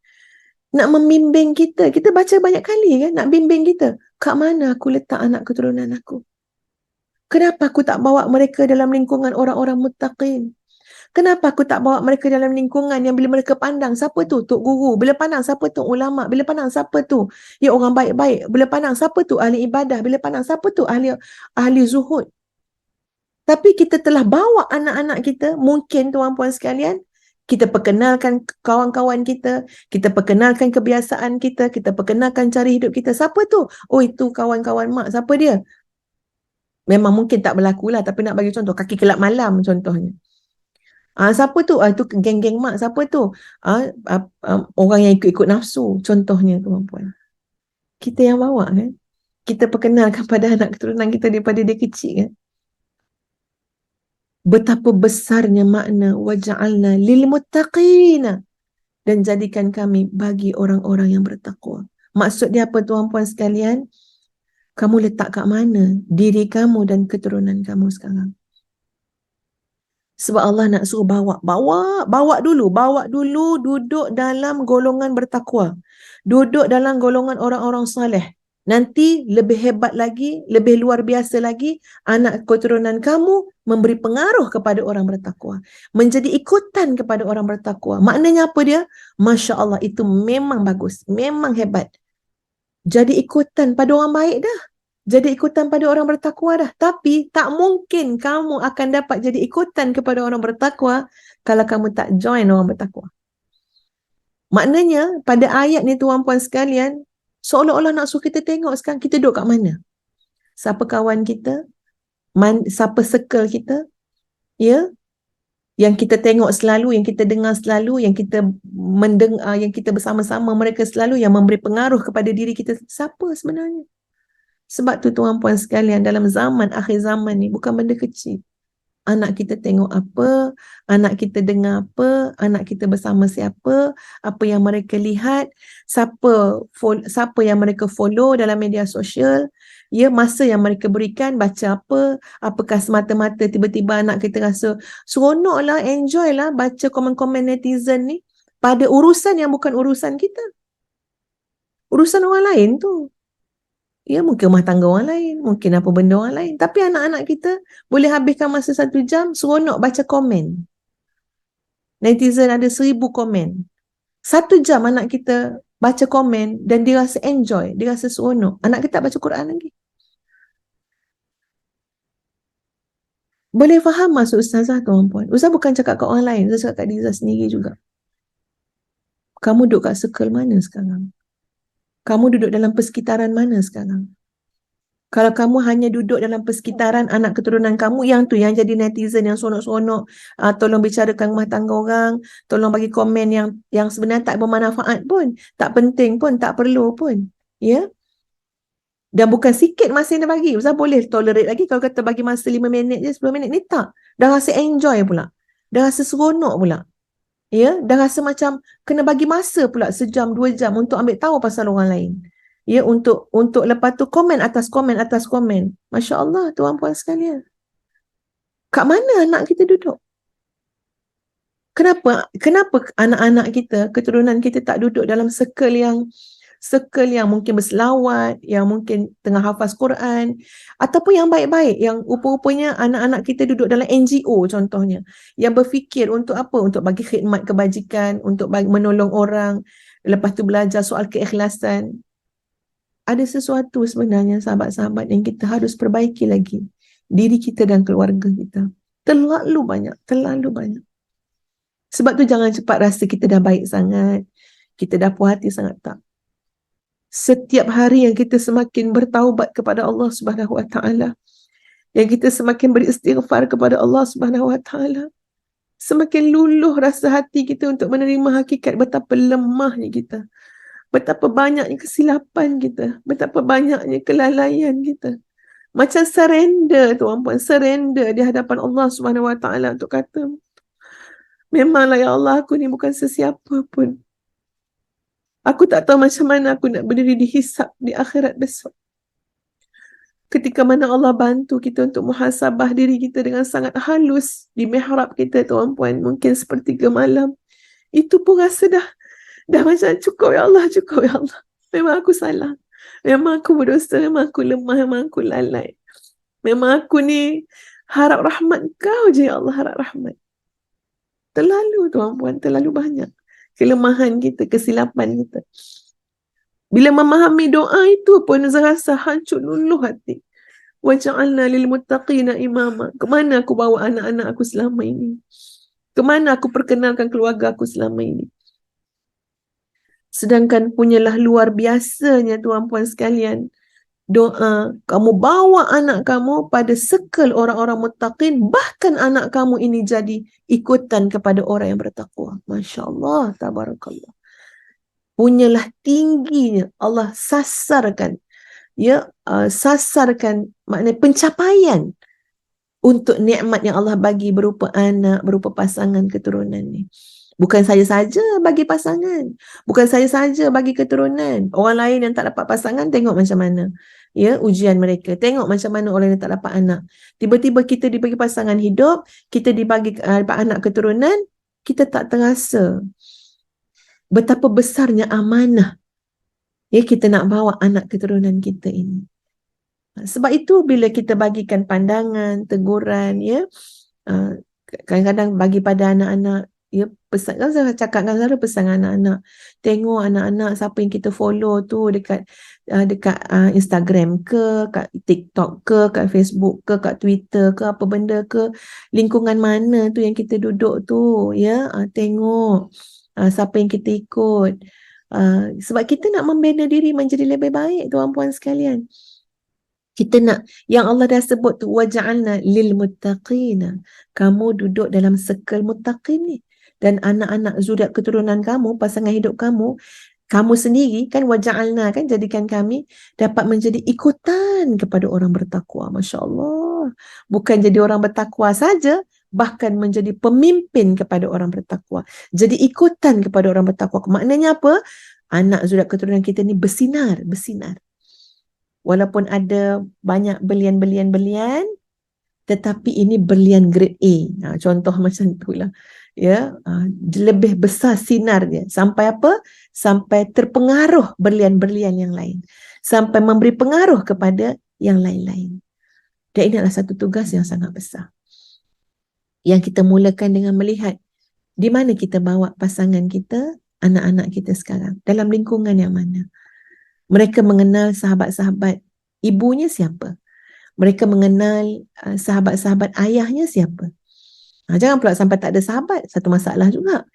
Nak membimbing kita. Kita baca banyak kali kan, nak bimbing kita. Kat mana aku letak anak keturunan aku? Kenapa aku tak bawa mereka dalam lingkungan orang-orang muttaqin? Kenapa aku tak bawa mereka dalam lingkungan yang bila mereka pandang, siapa tu? Tok Guru. Bila pandang, siapa tu? Ulama. Bila pandang, siapa tu? Ya orang baik-baik. Bila pandang, siapa tu? Ahli ibadah. Bila pandang, siapa tu? Ahli zuhud. Tapi kita telah bawa anak-anak kita, mungkin tuan-puan sekalian, kita perkenalkan kawan-kawan kita perkenalkan kebiasaan kita perkenalkan cara hidup kita. Siapa tu? Oh, itu kawan-kawan mak. Siapa dia? Memang mungkin tak berlaku lah, tapi nak bagi contoh, kaki kelab malam contohnya. Siapa tu? Itu geng-geng mak. Siapa tu? Orang yang ikut-ikut nafsu contohnya tuan-puan. Kita yang bawa kan? Kita perkenalkan pada anak keturunan kita daripada dia kecil kan? Betapa besarnya makna waja'alna lil muttaqina, dan jadikan kami bagi orang-orang yang bertakwa. Maksud dia apa tuan-puan sekalian? Kamu letak kat mana diri kamu dan keturunan kamu sekarang? Sebab Allah nak suruh bawa dulu duduk dalam golongan bertakwa. Duduk dalam golongan orang-orang saleh. Nanti lebih hebat lagi, lebih luar biasa lagi, anak keturunan kamu memberi pengaruh kepada orang bertakwa. Menjadi ikutan kepada orang bertakwa. Maknanya apa dia? Masya Allah, itu memang bagus. Memang hebat. Jadi ikutan pada orang baik dah. Jadi ikutan pada orang bertakwa dah. Tapi tak mungkin kamu akan dapat jadi ikutan kepada orang bertakwa kalau kamu tak join orang bertakwa. Maknanya pada ayat ni tuan-puan sekalian, seolah-olah nak suruh kita tengok sekarang kita duduk kat mana. Siapa kawan kita? Siapa circle kita? Ya? Yang kita tengok selalu, yang kita dengar selalu, yang kita mendengar, yang kita bersama-sama mereka selalu, yang memberi pengaruh kepada diri kita. Siapa sebenarnya? Sebab tu tuan-puan sekalian, dalam zaman akhir zaman ni bukan benda kecil. Anak kita tengok apa, anak kita dengar apa, anak kita bersama siapa, apa yang mereka lihat, siapa yang mereka follow dalam media sosial, ya, masa yang mereka berikan, baca apa, apakah semata-mata tiba-tiba anak kita rasa seronok lah, enjoy lah baca komen-komen netizen ni pada urusan yang bukan urusan kita. Urusan orang lain tu. Ya, mungkin rumah tangga orang lain, mungkin apa benda orang lain. Tapi anak-anak kita boleh habiskan masa 1 jam seronok baca komen. Netizen ada 1000 komen. 1 jam anak kita baca komen dan dia rasa enjoy, dia rasa seronok. Anak kita tak baca Quran lagi. Boleh faham maksud Ustazah tuan-puan? Ustazah bukan cakap kat orang lain, Ustazah cakap kat diri Ustazah sendiri juga. Kamu duduk kat circle mana sekarang? Kamu duduk dalam persekitaran mana sekarang? Kalau kamu hanya duduk dalam persekitaran anak keturunan kamu, yang tu yang jadi netizen yang seronok-seronok, tolong bicarakan rumah tangga orang, tolong bagi komen yang sebenarnya tak bermanfaat pun, tak penting pun, tak perlu pun. Ya? Dan bukan sikit masa yang dia bagi. Ustaz boleh tolerate lagi kalau kata bagi masa 5 minit je, 10 minit ni tak. Dah rasa enjoy pula. Dah rasa seronok pula. Ya, dah rasa macam kena bagi masa pula 1 jam, 2 jam untuk ambil tahu pasal orang lain. Ya, untuk lepas tu komen atas komen atas komen. Masya Allah tuan-puan sekalian. Kat mana anak kita duduk? Kenapa anak-anak kita, keturunan kita tak duduk dalam circle yang mungkin berselawat, yang mungkin tengah hafaz Quran, ataupun yang baik-baik, yang rupa-rupanya anak-anak kita duduk dalam NGO contohnya, yang berfikir untuk apa? Untuk bagi khidmat kebajikan, untuk menolong orang, lepas tu belajar soal keikhlasan. Ada sesuatu sebenarnya sahabat-sahabat yang kita harus perbaiki lagi. Diri kita dan keluarga kita. Terlalu banyak. Sebab tu jangan cepat rasa kita dah baik sangat, kita dah puas hati sangat, tak. Setiap hari yang kita semakin bertaubat kepada Allah Subhanahu Wa Taala, yang kita semakin beristighfar kepada Allah Subhanahu Wa Taala, semakin luluh rasa hati kita untuk menerima hakikat betapa lemahnya kita, betapa banyaknya kesilapan kita, betapa banyaknya kelalaian kita. Macam surrender, tuan-puan, surrender di hadapan Allah Subhanahu Wa Taala untuk kata, memanglah ya Allah, aku ni bukan sesiapa pun. Aku tak tahu macam mana aku nak berdiri dihisap di akhirat besok. Ketika mana Allah bantu kita untuk muhasabah diri kita dengan sangat halus di mihrab kita, tuan-puan, mungkin sepertiga malam, itu pun rasa dah macam cukup ya Allah, cukup ya Allah. Memang aku salah. Memang aku berdosa, memang aku lemah, memang aku lalai. Memang aku ni harap rahmat kau je ya Allah, harap rahmat. Terlalu, tuan-puan, terlalu banyak kelemahan kita, kesilapan kita. Bila memahami doa itu pun rasa hancur luluh hati. Waja'alna lil muttaqina imama. Kemana aku bawa anak-anak aku selama ini? Kemana aku perkenalkan keluarga aku selama ini? Sedangkan punyalah luar biasanya, tuan-puan sekalian, doa, kamu bawa anak kamu pada circle orang-orang muttaqin, bahkan anak kamu ini jadi ikutan kepada orang yang bertakwa. Masya Allah, tabarakallah. Punyalah tingginya Allah sasarkan, sasarkan maknanya pencapaian untuk nikmat yang Allah bagi berupa anak, berupa pasangan keturunan ni. Bukan saja-saja bagi pasangan, bukan saja-saja bagi keturunan. Orang lain yang tak dapat pasangan, tengok macam mana ujian mereka. Tengok macam mana orang yang tak dapat anak. Tiba-tiba kita dibagi pasangan hidup, kita dibagi dapat anak keturunan, kita tak terasa betapa besarnya amanah kita nak bawa anak keturunan kita ini. Sebab itu bila kita bagikan pandangan, teguran, kadang-kadang bagi pada anak-anak, pesan, kan saya cakap dengan Zara, pesan anak-anak, tengok anak-anak siapa yang kita follow tu dekat Instagram ke, kat TikTok ke, kat Facebook ke, kat Twitter ke, apa benda ke, lingkungan mana tu yang kita duduk tu, tengok siapa yang kita ikut. Sebab kita nak membina diri menjadi lebih baik, tuan-puan sekalian. Kita nak, yang Allah dah sebut tu, waja'alna lil muttaqina. Kamu duduk dalam circle muttaqin ni. Dan anak-anak zuriat keturunan kamu, pasangan hidup kamu, kamu sendiri kan waja'alna, kan jadikan kami dapat menjadi ikutan kepada orang bertakwa. Masya Allah. Bukan jadi orang bertakwa saja, bahkan menjadi pemimpin kepada orang bertakwa. Jadi ikutan kepada orang bertakwa. Maknanya apa? Anak zuriat keturunan kita ni bersinar. Walaupun ada banyak belian-belian, tetapi ini berlian grade A. Contoh macam itulah. Lebih besar sinarnya. Sampai apa? Sampai terpengaruh berlian-berlian yang lain. Sampai memberi pengaruh kepada yang lain-lain. Dan ini adalah satu tugas yang sangat besar. Yang kita mulakan dengan melihat di mana kita bawa pasangan kita, anak-anak kita sekarang. Dalam lingkungan yang mana. Mereka mengenal sahabat-sahabat ibunya siapa. Mereka mengenal sahabat-sahabat ayahnya siapa. Jangan pula sampai tak ada sahabat. Satu masalah juga.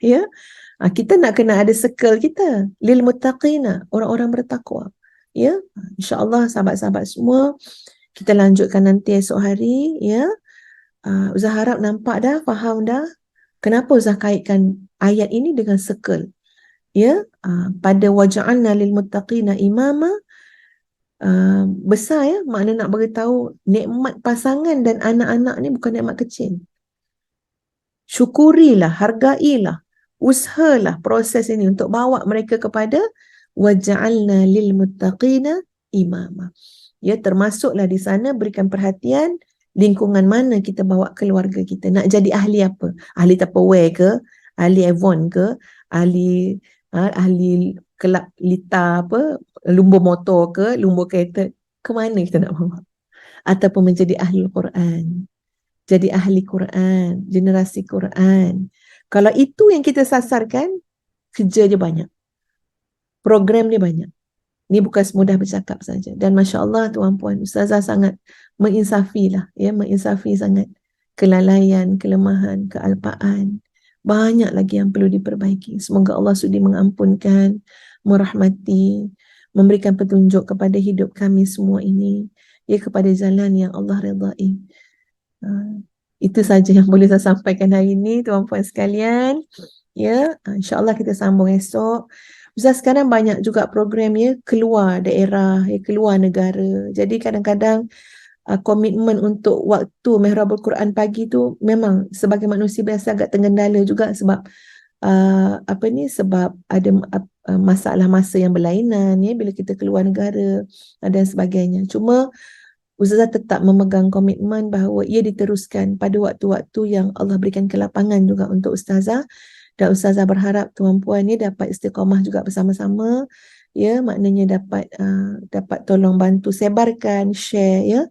Kita nak kena ada circle kita. Lil muttaqina. Orang-orang bertakwa. InsyaAllah sahabat-sahabat semua. Kita lanjutkan nanti esok hari. Ustaz harap nampak dah, faham dah. Kenapa Ustaz kaitkan ayat ini dengan circle. Pada waja'alna lil muttaqina imama, besar makna nak beritahu nikmat pasangan dan anak-anak ni bukan nikmat kecil. Syukurilah, hargailah, usahalah proses ini untuk bawa mereka kepada waja'alna lil muttaqina imama. Termasuklah di sana berikan perhatian lingkungan mana kita bawa keluarga kita. Nak jadi ahli apa? Ahli Tupperware ke? Ahli Avon ke? Ahli kelab lita apa, lumba motor ke, lumba kereta, ke mana kita nak bawa? Ataupun menjadi ahli Quran, jadi ahli Quran, generasi Quran. Kalau itu yang kita sasarkan, kerja je banyak, program ni banyak. Ni bukan semudah bercakap saja. Dan Masya Allah, tuan-puan, Ustazah sangat menginsafi lah, menginsafi sangat kelalaian, kelemahan, kealpaan, banyak lagi yang perlu diperbaiki. Semoga Allah sudi mengampunkan, merahmati, memberikan petunjuk kepada hidup kami semua ini, ya, kepada jalan yang Allah redai. Itu saja yang boleh saya sampaikan hari ini, tuan-puan sekalian. Ya, insya-Allah kita sambung esok. Ustaz, sekarang banyak juga program, ya, keluar daerah, ya, keluar negara. Jadi kadang-kadang komitmen untuk waktu Mihrabul Quran pagi tu memang sebagai manusia biasa agak tergendala juga sebab sebab ada masalah masa yang berlainan, ya, bila kita keluar negara dan sebagainya. Cuma Ustazah tetap memegang komitmen bahawa ia diteruskan pada waktu-waktu yang Allah berikan kelapangan juga untuk Ustazah, dan Ustazah berharap tuan-puan ni dapat istiqamah juga bersama-sama, ya, maknanya dapat tolong bantu sebarkan, share, ya,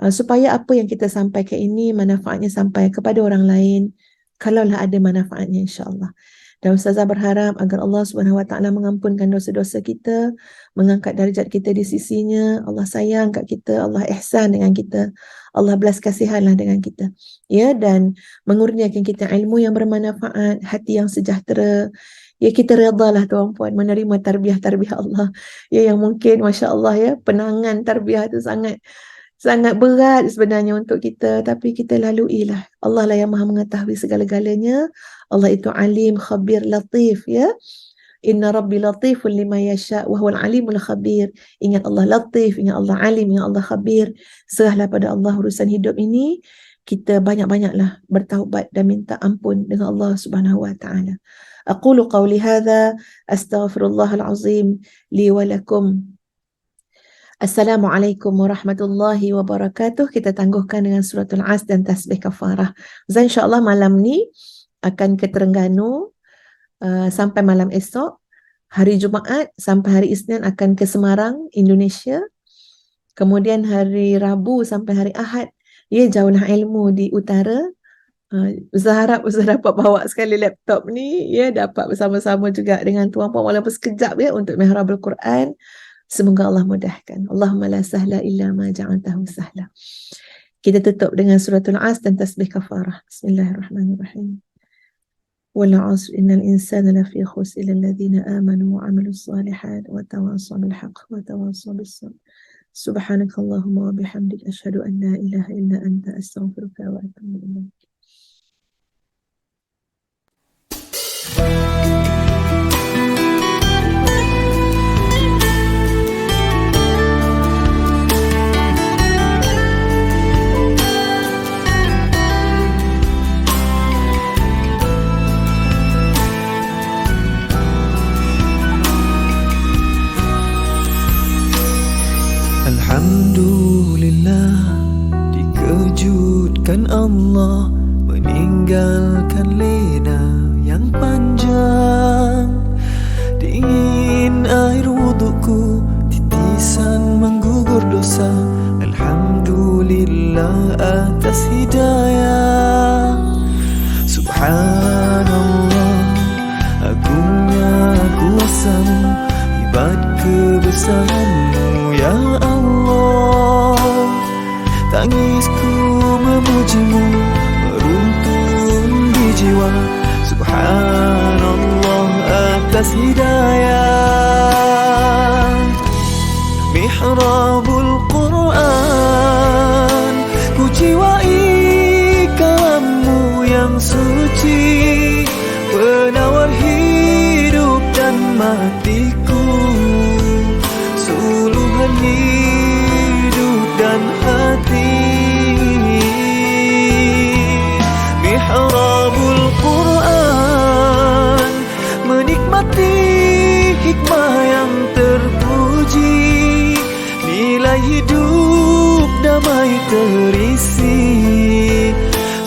supaya apa yang kita sampaikan ini manfaatnya sampai kepada orang lain, kalaulah ada manfaatnya, insya-Allah. Dan Ustazah berharap agar Allah SWT mengampunkan dosa-dosa kita, mengangkat darjat kita di sisinya. Allah sayang kat kita, Allah ihsan dengan kita, Allah belas kasihanlah dengan kita, ya, dan mengurniakan kita ilmu yang bermanfaat, hati yang sejahtera. Ya, kita redalah tuan-puan menerima tarbiyah-tarbiyah Allah, ya, yang mungkin masya-Allah, ya, penangan tarbiyah itu sangat berat sebenarnya untuk kita, tapi kita laluilah. Allah lah yang Maha mengetahui segala-galanya. Allah itu alim, khabir, latif, ya. Inna rabbi latifun lima yasha wa huwal alimul khabir. Ingat Allah latif, ingat Allah alim, ingat Allah khabir. Serahlah pada Allah urusan hidup ini. Kita banyak-banyaklah bertaubat dan minta ampun dengan Allah Subhanahu wa taala. Aqulu qawli hadza astaghfirullahal azim li wa lakum. Assalamualaikum warahmatullahi wabarakatuh. Kita tangguhkan dengan suratul As dan tasbih kafarah. Zan, insya-Allah malam ni akan ke Terengganu sampai malam esok. Hari Jumaat sampai hari Isnin akan ke Semarang, Indonesia. Kemudian hari Rabu sampai hari Ahad, ya, jauhlah ilmu di utara. Ustaz harap Ustaz dapat bawa sekali laptop ni, ya, dapat bersama-sama juga dengan tuan-puan walaupun sekejap, ya, untuk Mihrabul Quran. Semoga Allah mudahkan. Allahumma la sahla illa ma ja'altahu sahla. Kita tutup dengan suratul As dan tasbih kafarah. Bismillahirrahmanirrahim. Wal 'asr innal insana lafi khusr illa alladhina amanu wa 'amilus salihat wa tawassaw bil haqq wa tawassaw bis sabr. Subhanakallahumma wa bihamdika asyhadu an la ilaha illa anta astaghfiruka wa atubu ilaik. Alhamdulillah, dikejutkan Allah meninggalkan lena yang panjang. Dingin air wudukku, titisan menggugur dosa. Alhamdulillah atas hidayah. Subhanallah, agungnya kuasamu, hebat kebesaranmu ya Allah. Tangisku memujimu, meruntun di jiwa. Subhanallah atas hidayah. Mihrabul Quran, ku jiwai kalammu yang suci, penawar hidup dan matiku, suluhan hidup dan hati. Mihrabul Quran, menikmati hikmah yang terpuji, nilai hidup damai terisi.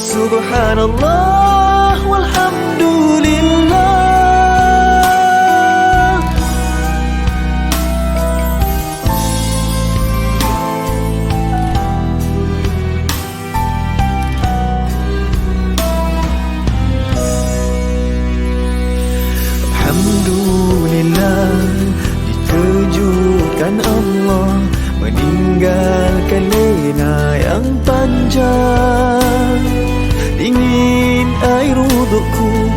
Subhanallah walhamdulillah. Alhamdulillah, dikejutkan Allah meninggalkan lena yang panjang. Dingin air wudukku,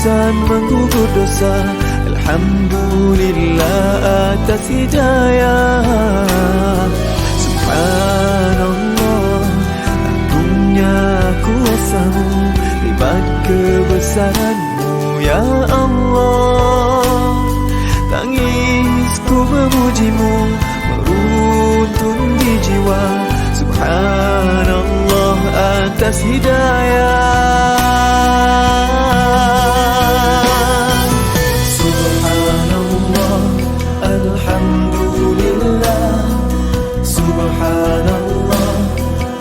lisan menggugur dosa. Alhamdulillah atas hidayah. Subhanallah, agungnya kuasa-Mu, hebat kebesaran-Mu ya Allah. Tangisku memuji-Mu, meruntun di jiwa. Subhanallah atas hidayah. Subhanallah, alhamdulillah. Subhanallah,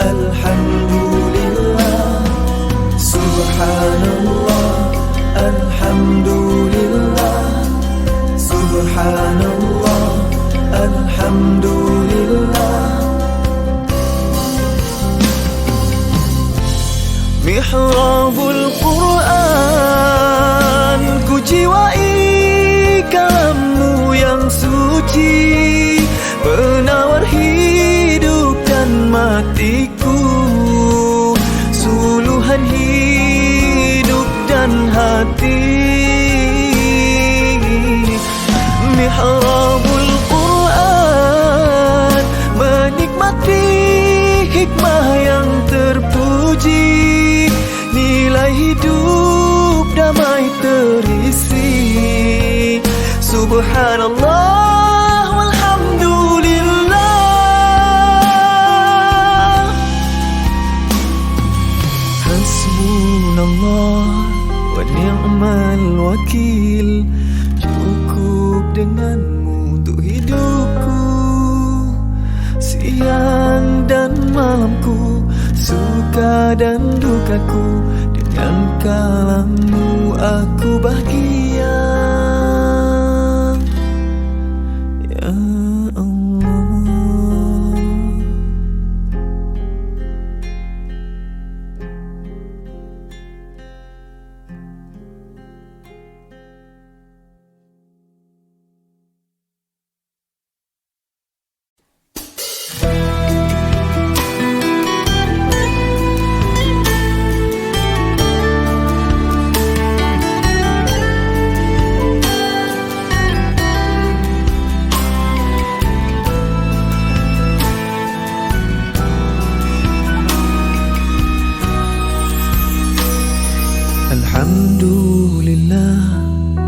alhamdulillah. Subhanallah, alhamdulillah. Subhanallah, alhamdulillah. Mihrabul Quran, ku jiwai kalam-Mu yang suci, penawar hidup dan matiku, suluhan hidup dan hati. Mihrabul Quran, menikmati hikmah yang terpuji, nilai hidup damai terisi. Subhanallah walhamdulillah. Hasbunallah wa ni'mal wakil. Cukup dengan-Mu untuk hidupku, siang dan malamku, suka dan dukaku. Dengan kalam-Mu aku bahagia ya Allah. Alhamdulillah,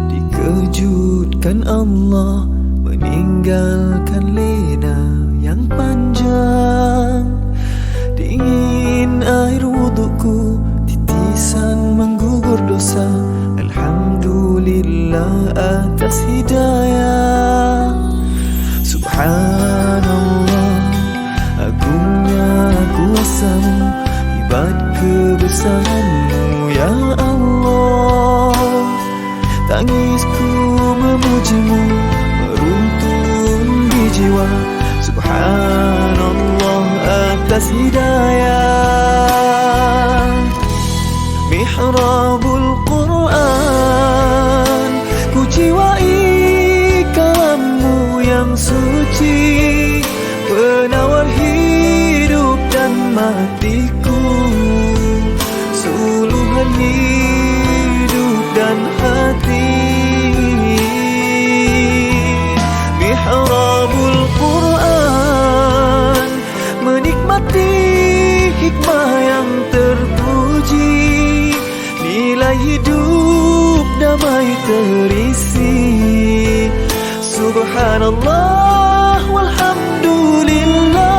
dikejutkan Allah, meninggalkan lena yang panjang. Dingin air wudukku, titisan menggugur dosa. Alhamdulillah atas hidayah. Subhanallah, agungnya kuasa-Mu, hebat kebesaran-Mu ya Allah. Tangisku memuji-Mu, meruntun di jiwa. Subhanallah atas hidayah. Mihrabul Quran, ku jiwai kalam-Mu yang suci, penawar hidup dan matiku, suluhan hidup dan hati. Mihrabul Quran, menikmati hikmah yang terpuji, nilai hidup damai terisi. Subhanallah walhamdulillah.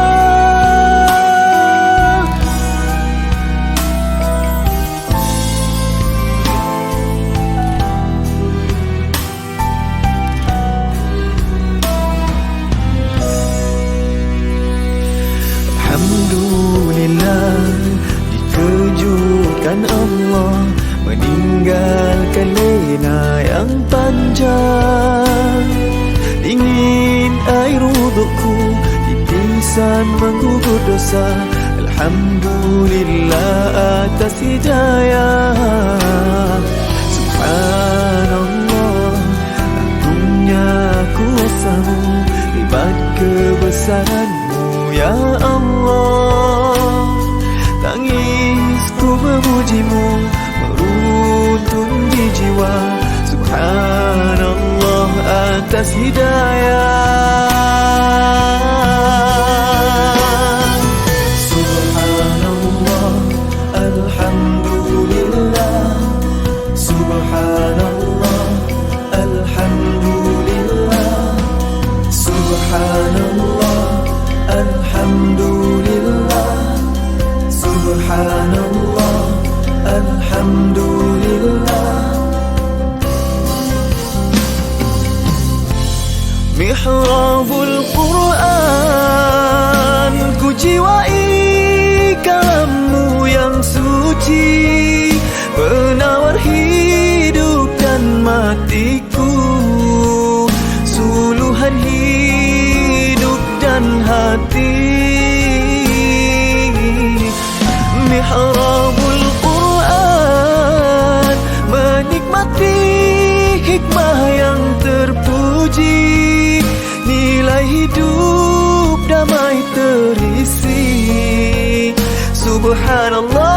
Alhamdulillah, dikejutkan Allah, meninggalkan lena yang panjang. Dingin air wudukku, titisan menggugur dosa. Alhamdulillah atas hidayah. Subhanallah, agungnya kuasa-Mu, hebat kebesaran-Mu ya Allah. Tangisku memuji-Mu, meruntun di jiwa. Alhamdulillah. Mihrabul Quran, ku jiwai kalammu yang suci, penawar hidup dan matiku, suluhan hidup dan hati. Mihrabul Quran, menikmati hikmah yang terpuji, nilai hidup damai terisi. Subhanallah,